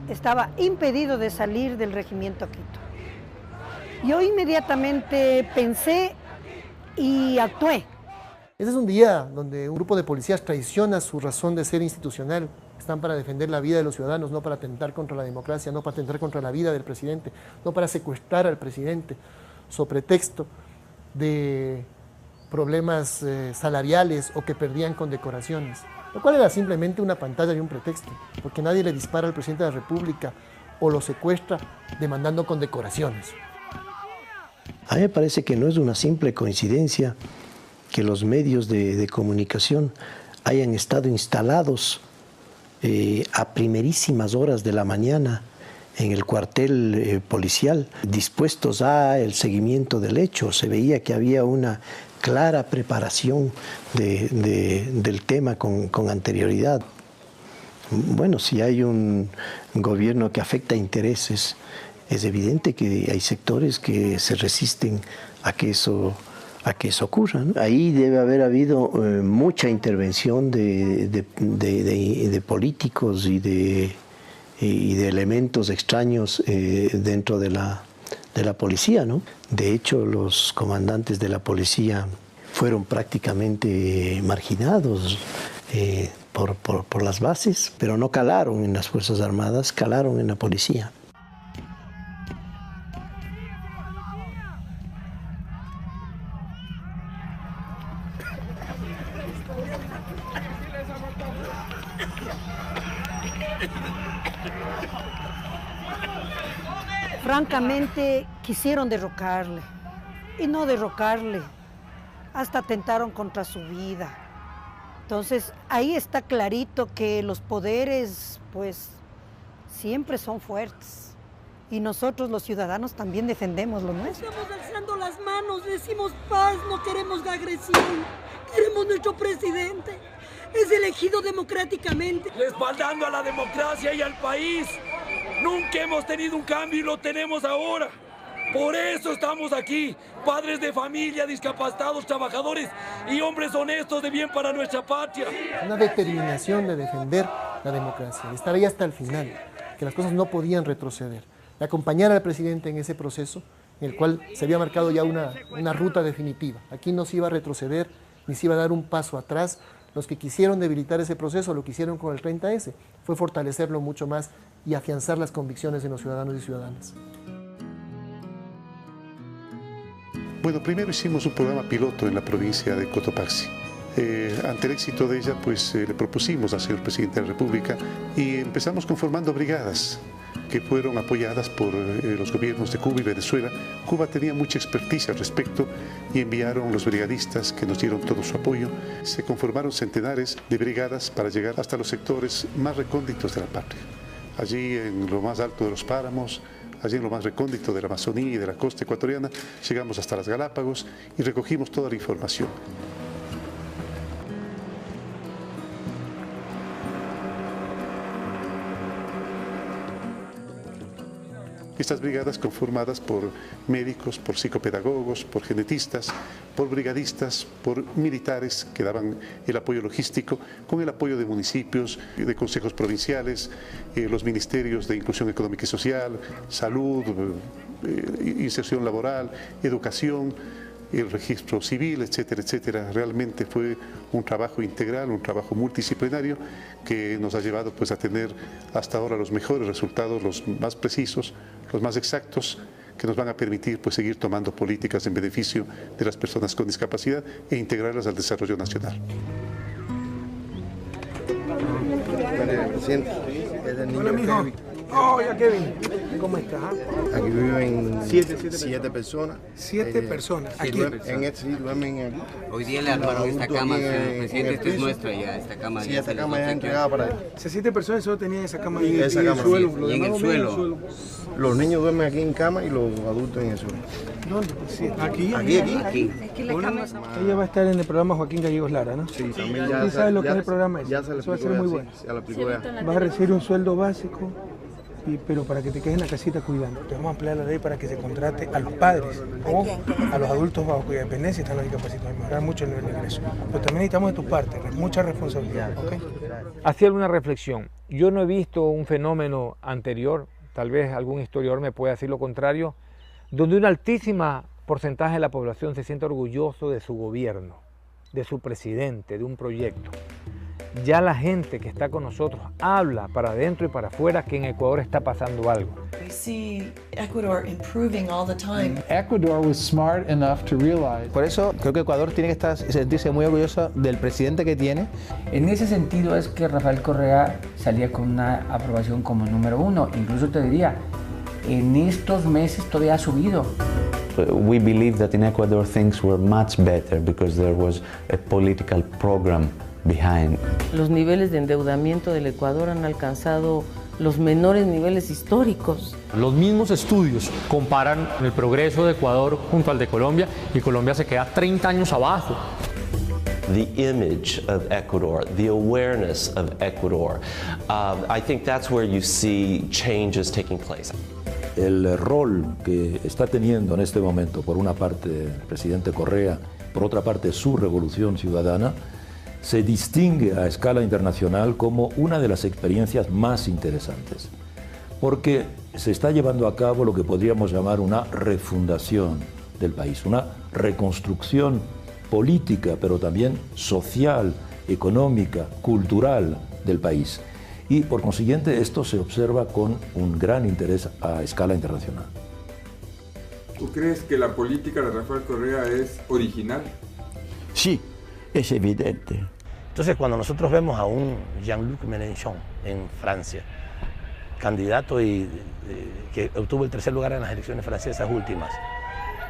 estaba impedido de salir del regimiento Quito. Yo inmediatamente pensé y actué. Este es un día donde un grupo de policías traiciona su razón de ser institucional. Están para defender la vida de los ciudadanos, no para atentar contra la democracia, no para atentar contra la vida del presidente, no para secuestrar al presidente, sobre pretexto de problemas salariales o que perdían condecoraciones, lo cual era simplemente una pantalla y un pretexto, porque nadie le dispara al presidente de la República o lo secuestra demandando condecoraciones. A mí me parece que no es una simple coincidencia que los medios de comunicación hayan estado instalados a primerísimas horas de la mañana en el cuartel policial, dispuestos al seguimiento del hecho. Se veía que había una clara preparación del tema con anterioridad. Bueno, si hay un gobierno que afecta intereses, es evidente que hay sectores que se resisten a que eso ocurra, ¿no? Ahí debe haber habido mucha intervención de políticos y de elementos extraños dentro de la policía, ¿no? De hecho, los comandantes de la policía fueron prácticamente marginados por las bases, pero no calaron en las Fuerzas Armadas, calaron en la policía. francamente quisieron derrocarle y no derrocarle, hasta atentaron contra su vida. Entonces ahí está clarito que los poderes pues siempre son fuertes y nosotros los ciudadanos también defendemos lo nuestro. Estamos alzando las manos, decimos paz, no queremos la agresión, queremos nuestro presidente, es elegido democráticamente. Respaldando a la democracia y al país. Nunca hemos tenido un cambio y lo tenemos ahora. Por eso estamos aquí, padres de familia, discapacitados, trabajadores y hombres honestos de bien para nuestra patria. Una determinación de defender la democracia, de estar ahí hasta el final, que las cosas no podían retroceder. De acompañar al presidente en ese proceso, en el cual se había marcado ya una ruta definitiva. Aquí no se iba a retroceder, ni se iba a dar un paso atrás. Los que quisieron debilitar ese proceso, lo que hicieron con el 30S, fue fortalecerlo mucho más y afianzar las convicciones de los ciudadanos y ciudadanas. Bueno, primero hicimos un programa piloto en la provincia de Cotopaxi. Ante el éxito de ella, pues le propusimos al señor presidente de la República y empezamos conformando brigadas que fueron apoyadas por los gobiernos de Cuba y Venezuela. Cuba tenía mucha experticia al respecto y enviaron los brigadistas que nos dieron todo su apoyo. Se conformaron centenares de brigadas para llegar hasta los sectores más recónditos de la patria. Allí en lo más alto de los páramos, allí en lo más recóndito de la Amazonía y de la costa ecuatoriana, llegamos hasta las Galápagos y recogimos toda la información. Estas brigadas conformadas por médicos, por psicopedagogos, por genetistas, por brigadistas, por militares que daban el apoyo logístico, con el apoyo de municipios, de consejos provinciales, los ministerios de Inclusión Económica y Social, Salud, Inserción Laboral, Educación, el registro civil, etcétera, etcétera. Realmente fue un trabajo integral, un trabajo multidisciplinario que nos ha llevado pues a tener hasta ahora los mejores resultados, los más precisos, los más exactos, que nos van a permitir pues seguir tomando políticas en beneficio de las personas con discapacidad e integrarlas al desarrollo nacional. Hola, mijo. Hola, Kevin. ¿Cómo estás? Aquí viven siete personas. Siete personas. Aquí. Duermen aquí. Hoy día le armaron esta cama, señor presidente. Esta es nuestra ya, esta cama. Sí, esta cama ya entregada para él. Esas 7 personas solo tenían esa cama y en el suelo. Sí, y en el suelo. Los niños duermen aquí en cama y los adultos en el suelo. ¿Dónde? Sí. Aquí. Ella va a estar en el programa Joaquín Gallegos Lara, ¿no? Sí, también ya. ¿Sí sabe lo que es el programa ese? Ya se le Eso va a ser muy bueno. Ya lo aplicó ya. Vas a recibir un sueldo básico. Pero para que te quedes en la casita cuidando, te vamos a ampliar la ley para que se contrate a los padres o a los adultos bajo cuya dependencia están los discapacitados, mejorar mucho el nivel de ingreso. Pero también necesitamos de tu parte mucha responsabilidad. ¿Okay? Hacía alguna reflexión. Yo no he visto un fenómeno anterior, tal vez algún historiador me pueda decir lo contrario, donde un altísimo porcentaje de la población se siente orgulloso de su gobierno, de su presidente, de un proyecto. Ya la gente que está con nosotros habla para adentro y para afuera que en Ecuador está pasando algo. We see Ecuador improving all the time. Ecuador was smart enough to realize. Por eso creo que Ecuador tiene que sentirse muy orgulloso del presidente que tiene. En ese sentido es que Rafael Correa salía con una aprobación como número 1. Incluso te diría, en estos meses todavía ha subido. We believe that in Ecuador things were much better because there was a political program behind. Los niveles de endeudamiento del Ecuador han alcanzado los menores niveles históricos. Los mismos estudios comparan el progreso de Ecuador junto al de Colombia y Colombia se queda 30 años abajo. The image of Ecuador, the awareness of Ecuador, I think that's where you see changes taking place. El rol que está teniendo en este momento, por una parte el presidente Correa, por otra parte su revolución ciudadana, se distingue a escala internacional como una de las experiencias más interesantes, porque se está llevando a cabo lo que podríamos llamar una refundación del país, una reconstrucción política, pero también social, económica, cultural del país. Y por consiguiente esto se observa con un gran interés a escala internacional. ¿Tú crees que la política de Rafael Correa es original? Sí, es evidente. Entonces, cuando nosotros vemos a un Jean-Luc Mélenchon en Francia, candidato y que obtuvo el tercer lugar en las elecciones francesas últimas,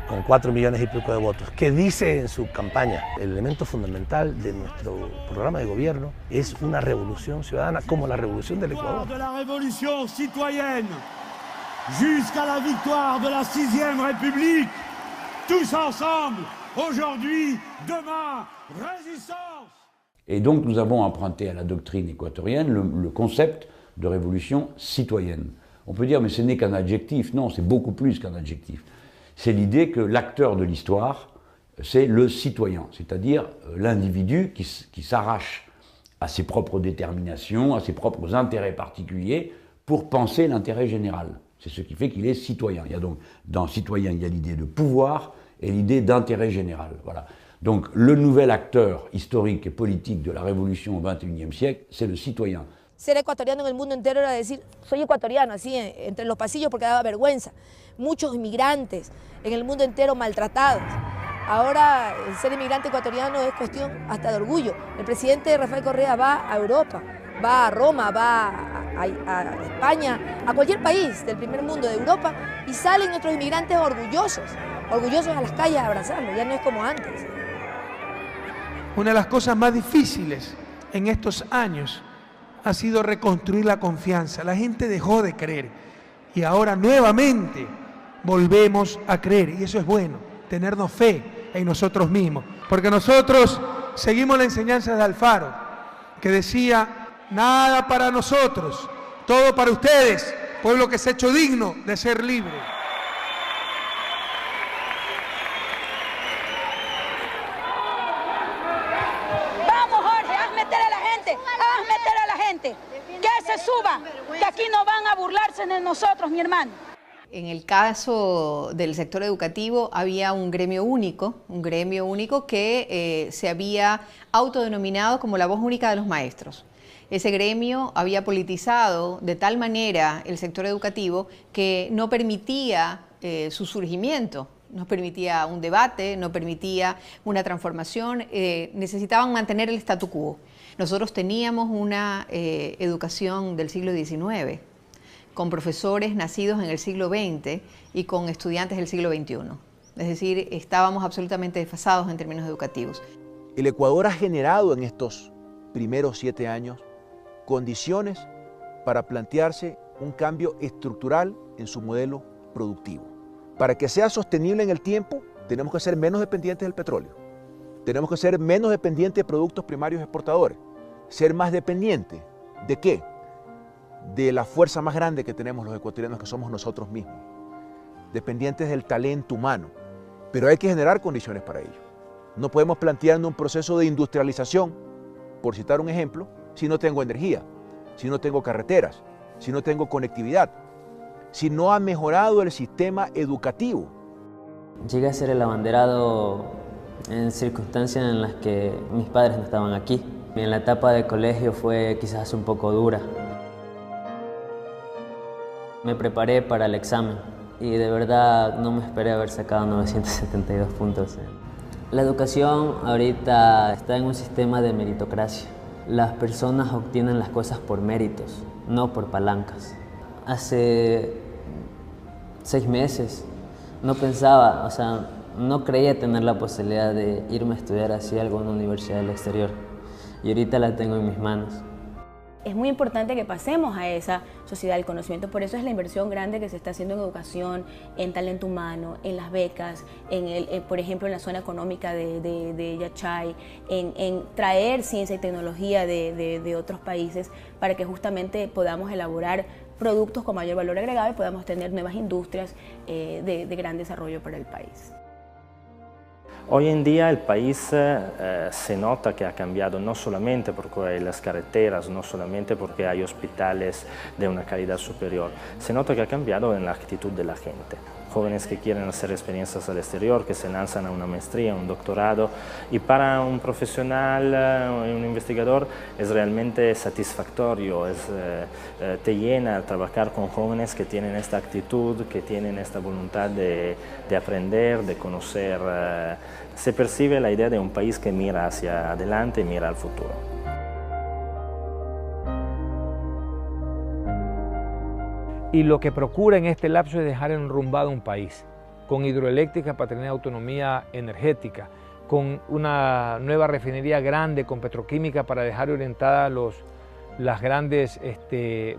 con 4 millones y pico de votos, que dice en su campaña, el elemento fundamental de nuestro programa de gobierno es una revolución ciudadana como la revolución del Ecuador. De la révolution citoyenne jusqu'à la victoire de la 6e République, tous ensemble, aujourd'hui, demain, résistance. Et donc nous avons emprunté à la doctrine équatorienne le concept de révolution citoyenne. On peut dire mais ce n'est qu'un adjectif, non, c'est beaucoup plus qu'un adjectif. C'est l'idée que l'acteur de l'histoire, c'est le citoyen, c'est-à-dire l'individu qui s'arrache à ses propres déterminations, à ses propres intérêts particuliers pour penser l'intérêt général. C'est ce qui fait qu'il est citoyen. Il y a donc, dans citoyen, il y a l'idée de pouvoir et l'idée d'intérêt général. Voilà. Donc le nouvel acteur historique et politique de la révolution au XXIe siècle, c'est le citoyen. Ser ecuatoriano en el mundo entero era decir, soy ecuatoriano, así entre los pasillos porque daba vergüenza. Muchos inmigrantes en el mundo entero maltratados. Ahora el ser inmigrante ecuatoriano es cuestión hasta de orgullo. El presidente Rafael Correa va a Europa, va a Roma, va a España, a cualquier país del primer mundo de Europa y salen nuestros inmigrantes orgullosos a las calles a abrazarlos, ya no es como antes. Una de las cosas más difíciles en estos años ha sido reconstruir la confianza. La gente dejó de creer y ahora nuevamente volvemos a creer y eso es bueno, tenernos fe en nosotros mismos, porque nosotros seguimos la enseñanza de Alfaro, que decía, nada para nosotros, todo para ustedes, pueblo que se ha hecho digno de ser libre. Vamos, Jorge, haz meter a la gente, que se suba, que aquí no van a burlarse de nosotros, mi hermano. En el caso del sector educativo había un gremio único que se había autodenominado como la voz única de los maestros. Ese gremio había politizado de tal manera el sector educativo que no permitía su surgimiento, no permitía un debate, no permitía una transformación, necesitaban mantener el statu quo. Nosotros teníamos una educación del siglo XIX, con profesores nacidos en el siglo XX y con estudiantes del siglo XXI. Es decir, estábamos absolutamente desfasados en términos educativos. El Ecuador ha generado en estos primeros 7 años condiciones para plantearse un cambio estructural en su modelo productivo. Para que sea sostenible en el tiempo, tenemos que ser menos dependientes del petróleo. Tenemos que ser menos dependientes de productos primarios exportadores. Ser más dependientes ¿de qué? De la fuerza más grande que tenemos los ecuatorianos, que somos nosotros mismos, dependientes del talento humano, pero hay que generar condiciones para ello. No podemos plantearnos un proceso de industrialización, por citar un ejemplo, si no tengo energía, si no tengo carreteras, si no tengo conectividad, si no ha mejorado el sistema educativo. Llegué a ser el abanderado en circunstancias en las que mis padres no estaban aquí. En la etapa de colegio fue quizás un poco dura. Me preparé para el examen y de verdad no me esperé haber sacado 972 puntos. La educación ahorita está en un sistema de meritocracia. Las personas obtienen las cosas por méritos, no por palancas. Hace 6 meses no pensaba, no creía tener la posibilidad de irme a estudiar así algo en una universidad del exterior y ahorita la tengo en mis manos. Es muy importante que pasemos a esa sociedad del conocimiento, por eso es la inversión grande que se está haciendo en educación, en talento humano, en las becas, por ejemplo en la zona económica de Yachay, en traer ciencia y tecnología de otros países para que justamente podamos elaborar productos con mayor valor agregado y podamos tener nuevas industrias de gran desarrollo para el país. Hoy en día el país se nota que ha cambiado no solamente porque hay las carreteras, no solamente porque hay hospitales de una calidad superior, se nota que ha cambiado en la actitud de la gente. Jóvenes que quieren hacer experiencias al exterior, que se lanzan a una maestría, un doctorado, y para un profesional, un investigador, es realmente satisfactorio, te llena trabajar con jóvenes que tienen esta actitud, que tienen esta voluntad de aprender, de conocer. Se percibe la idea de un país que mira hacia adelante y mira al futuro. y lo que procura en este lapso es dejar enrumbado un país, con hidroeléctricas para tener autonomía energética, con una nueva refinería grande, con petroquímica para dejar orientadas las grandes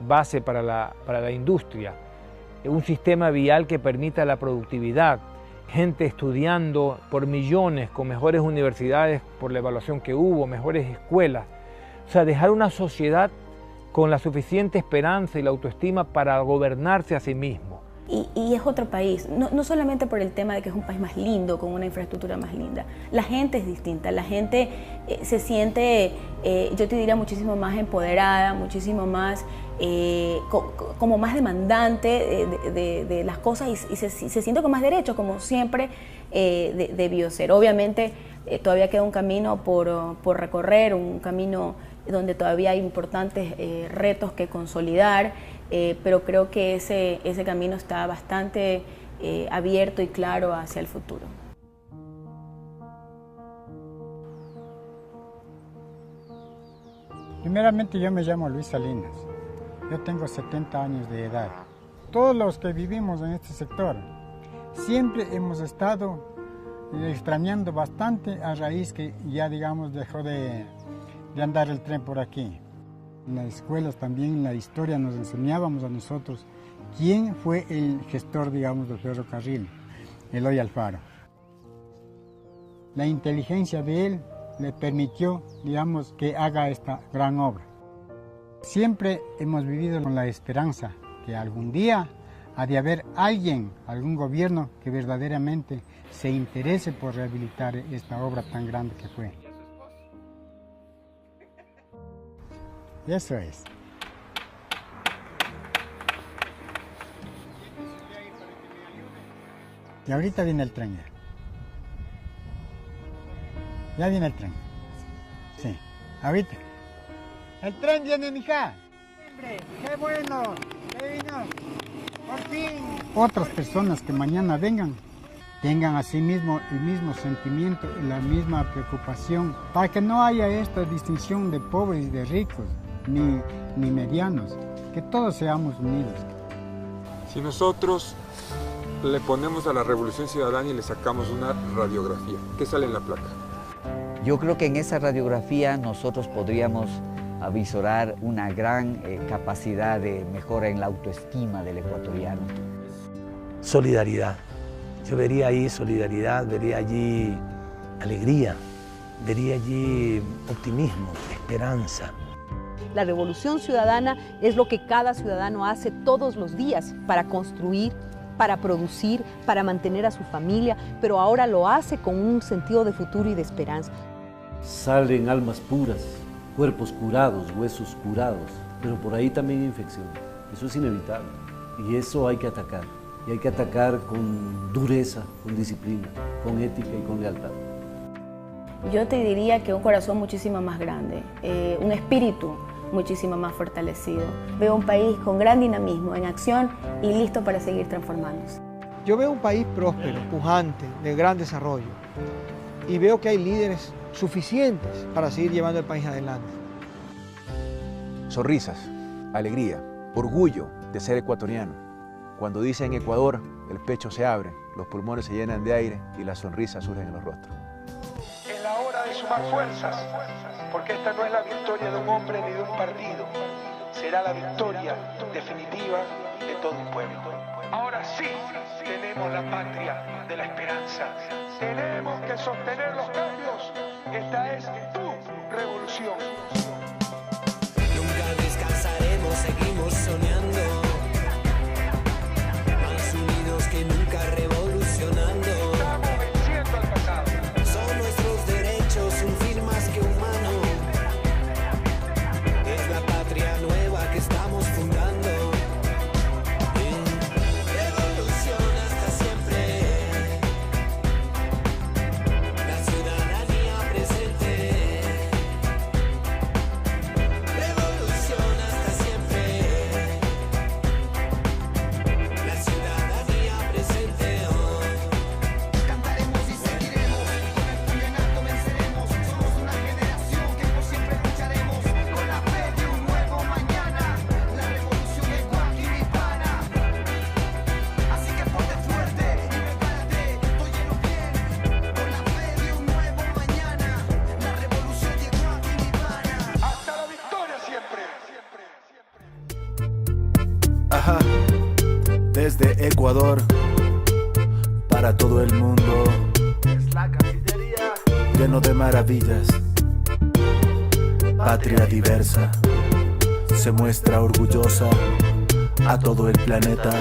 bases para la industria, un sistema vial que permita la productividad, gente estudiando por millones, con mejores universidades por la evaluación que hubo, mejores escuelas. O sea, dejar una sociedad con la suficiente esperanza y la autoestima para gobernarse a sí mismo. Y es otro país, no solamente por el tema de que es un país más lindo, con una infraestructura más linda. La gente es distinta, la gente se siente, yo te diría, muchísimo más empoderada, muchísimo más, como más demandante de las cosas y se siente con más derechos, como siempre debió ser. Obviamente todavía queda un camino por recorrer, un camino donde todavía hay importantes retos que consolidar, pero creo que ese camino está bastante abierto y claro hacia el futuro. Primeramente, yo me llamo Luis Salinas, yo tengo 70 años de edad. Todos los que vivimos en este sector siempre hemos estado extrañando bastante a raíz que ya, digamos, dejó de andar el tren por aquí. En las escuelas también, en la historia, nos enseñábamos a nosotros quién fue el gestor, digamos, del ferrocarril, Eloy Alfaro. La inteligencia de él le permitió, digamos, que haga esta gran obra. Siempre hemos vivido con la esperanza que algún día ha de haber alguien, algún gobierno que verdaderamente se interese por rehabilitar esta obra tan grande que fue. Y eso es. Y ahorita viene el tren ya. Ya viene el tren. Sí, ahorita. El tren viene, mija. ¡Qué bueno! ¡Qué vino! ¡Por fin! Otras personas que mañana vengan, tengan así mismo el mismo sentimiento y la misma preocupación, para que no haya esta distinción de pobres y de ricos, ni medianos, que todos seamos unidos. Si nosotros le ponemos a la Revolución Ciudadana y le sacamos una radiografía, ¿qué sale en la placa? Yo creo que en esa radiografía nosotros podríamos avisorar una gran capacidad de mejora en la autoestima del ecuatoriano. Solidaridad. Yo vería ahí solidaridad, vería allí alegría, vería allí optimismo, esperanza. La revolución ciudadana es lo que cada ciudadano hace todos los días para construir, para producir, para mantener a su familia, pero ahora lo hace con un sentido de futuro y de esperanza. Salen almas puras, cuerpos curados, huesos curados, pero por ahí también hay infección. Eso es inevitable y eso hay que atacar. Y hay que atacar con dureza, con disciplina, con ética y con lealtad. Yo te diría que un corazón muchísimo más grande, un espíritu muchísimo más fortalecido. Veo un país con gran dinamismo, en acción y listo para seguir transformándose. Yo veo un país próspero, pujante, de gran desarrollo y veo que hay líderes suficientes para seguir llevando el país adelante. Sonrisas, alegría, orgullo de ser ecuatoriano. Cuando dicen Ecuador, el pecho se abre, los pulmones se llenan de aire y las sonrisas surgen en los rostros. Es la hora de sumar fuerzas, porque esta no es la victoria de un hombre ni de un partido, será la victoria definitiva de todo un pueblo. Ahora sí tenemos la patria de la esperanza, tenemos que sostener los cambios, esta es tu revolución. Nunca descansaremos, seguimos soñando, más unidos que nunca revolucionando. Estamos venciendo al pasado. Son nuestros derechos un fin más que humano. Es la patria nueva que estamos fundando. Revolución hasta siempre. La ciudadanía presente. Desde Ecuador, para todo el mundo, es la Cancillería, lleno de maravillas. Patria diversa, se muestra orgullosa a todo el planeta.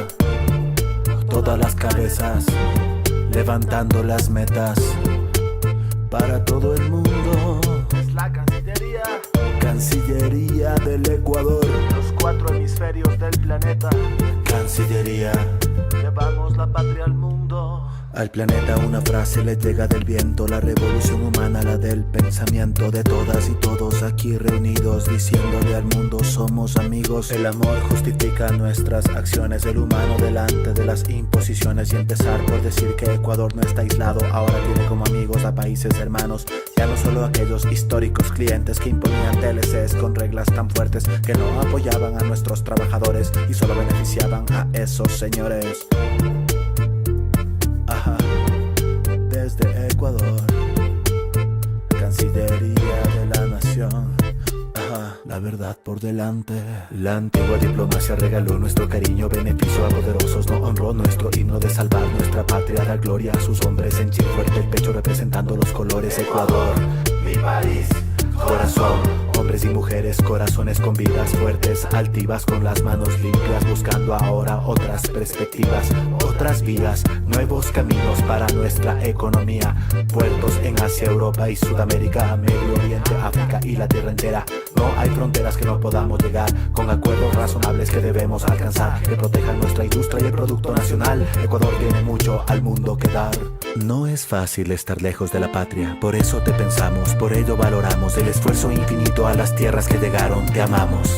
Todas las cabezas, levantando las metas. Para todo el mundo, es la Cancillería, Cancillería del Ecuador. Los 4 hemisferios del planeta. Cancillería, llevamos la patria al mundo. Al planeta una frase le llega del viento, la revolución humana, la del pensamiento de todas y todos aquí reunidos, diciéndole al mundo somos amigos. El amor justifica nuestras acciones, el humano delante de las imposiciones, y empezar por decir que Ecuador no está aislado, ahora tiene como amigos a países hermanos, ya no solo aquellos históricos clientes que imponían TLCs con reglas tan fuertes que no apoyaban a nuestros trabajadores y solo beneficiaban a esos señores. Desde Ecuador, Cancillería de la Nación. La verdad por delante. La antigua diplomacia regaló nuestro cariño, beneficio a poderosos, no honró nuestro himno de salvar nuestra patria, dar gloria a sus hombres, henchir fuerte el pecho representando los colores. Ecuador, mi país, corazón, hombres y mujeres, corazones con vidas fuertes, altivas con las manos limpias, buscando ahora otras perspectivas, otras vías, nuevos caminos para nuestra economía, puertos en Asia, Europa y Sudamérica, Medio Oriente, África y la tierra entera. No hay fronteras que no podamos llegar, con acuerdos razonables que debemos alcanzar, que protejan nuestra industria y el producto nacional. Ecuador tiene mucho al mundo que dar. No es fácil estar lejos de la patria, por eso te pensamos, por ello valoramos el esfuerzo infinito a las tierras que llegaron, te amamos.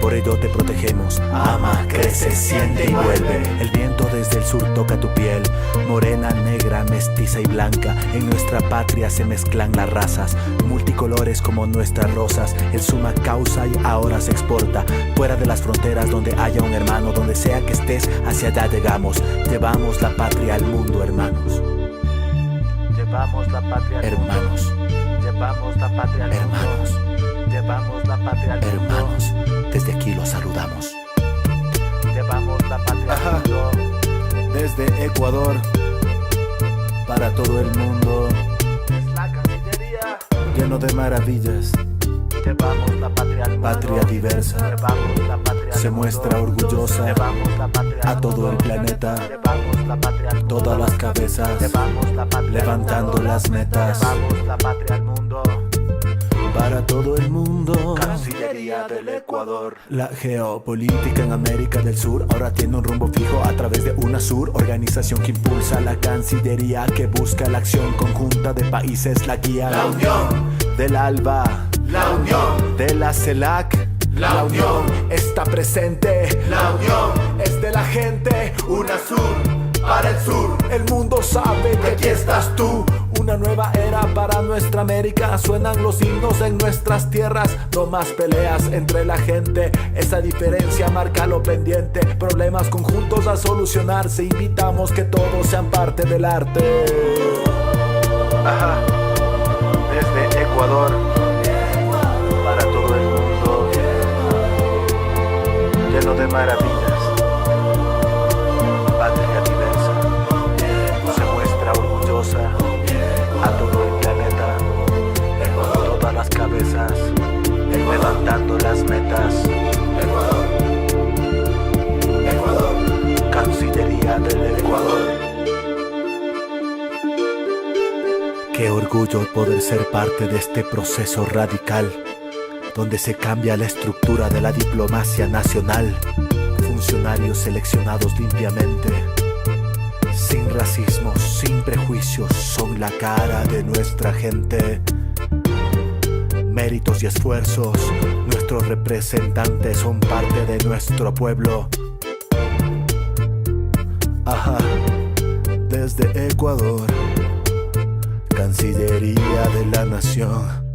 Por ello te protegemos, ama, crece, siente y vuelve. El viento desde el sur toca tu piel, morena, negra, mestiza y blanca. En nuestra patria se mezclan las razas, multicolores como nuestras rosas. El suma causa y ahora se exporta, fuera de las fronteras donde haya un hermano. Donde sea que estés, hacia allá llegamos. Llevamos la patria al mundo, hermanos. Llevamos la patria al hermanos. Mundo. Llevamos la patria al hermanos. Mundo. Llevamos la patria al hermanos. Mundo. Desde aquí los saludamos. Llevamos la patria al mundo. Desde Ecuador, para todo el mundo, es la Cancillería, lleno de maravillas. Llevamos la patria al mundo. Patria diversa, llevamos la patria al se mundo. muestra orgullosa llevamos la patria al a todo mundo. el planeta. Llevamos la patria al mundo. Todas las cabezas, llevamos la patria levantando al mundo. las metas. Llevamos la patria al mundo. Para todo el mundo, Cancillería del Ecuador. La geopolítica en América del Sur ahora tiene un rumbo fijo a través de UNASUR, organización que impulsa la Cancillería, que busca la acción conjunta de países, la guía, la unión del ALBA, la unión de la CELAC, la unión está presente, la unión es de la gente, UNASUR para el sur. El mundo sabe que aquí estás tú. Una nueva era para nuestra América, suenan los himnos en nuestras tierras. No más peleas entre la gente, esa diferencia marca lo pendiente. Problemas conjuntos a solucionarse, invitamos que todos sean parte del arte. Desde Ecuador, para todo el mundo, lleno de maravillas. Patria diversa, se muestra orgullosa a todo el planeta, todas las cabezas, levantando las metas. Ecuador, Cancillería del Ecuador. Qué orgullo poder ser parte de este proceso radical, donde se cambia la estructura de la diplomacia nacional. Funcionarios seleccionados limpiamente, sin racismo, sin prejuicios, son la cara de nuestra gente. Méritos y esfuerzos, nuestros representantes son parte de nuestro pueblo. Desde Ecuador, Cancillería de la Nación.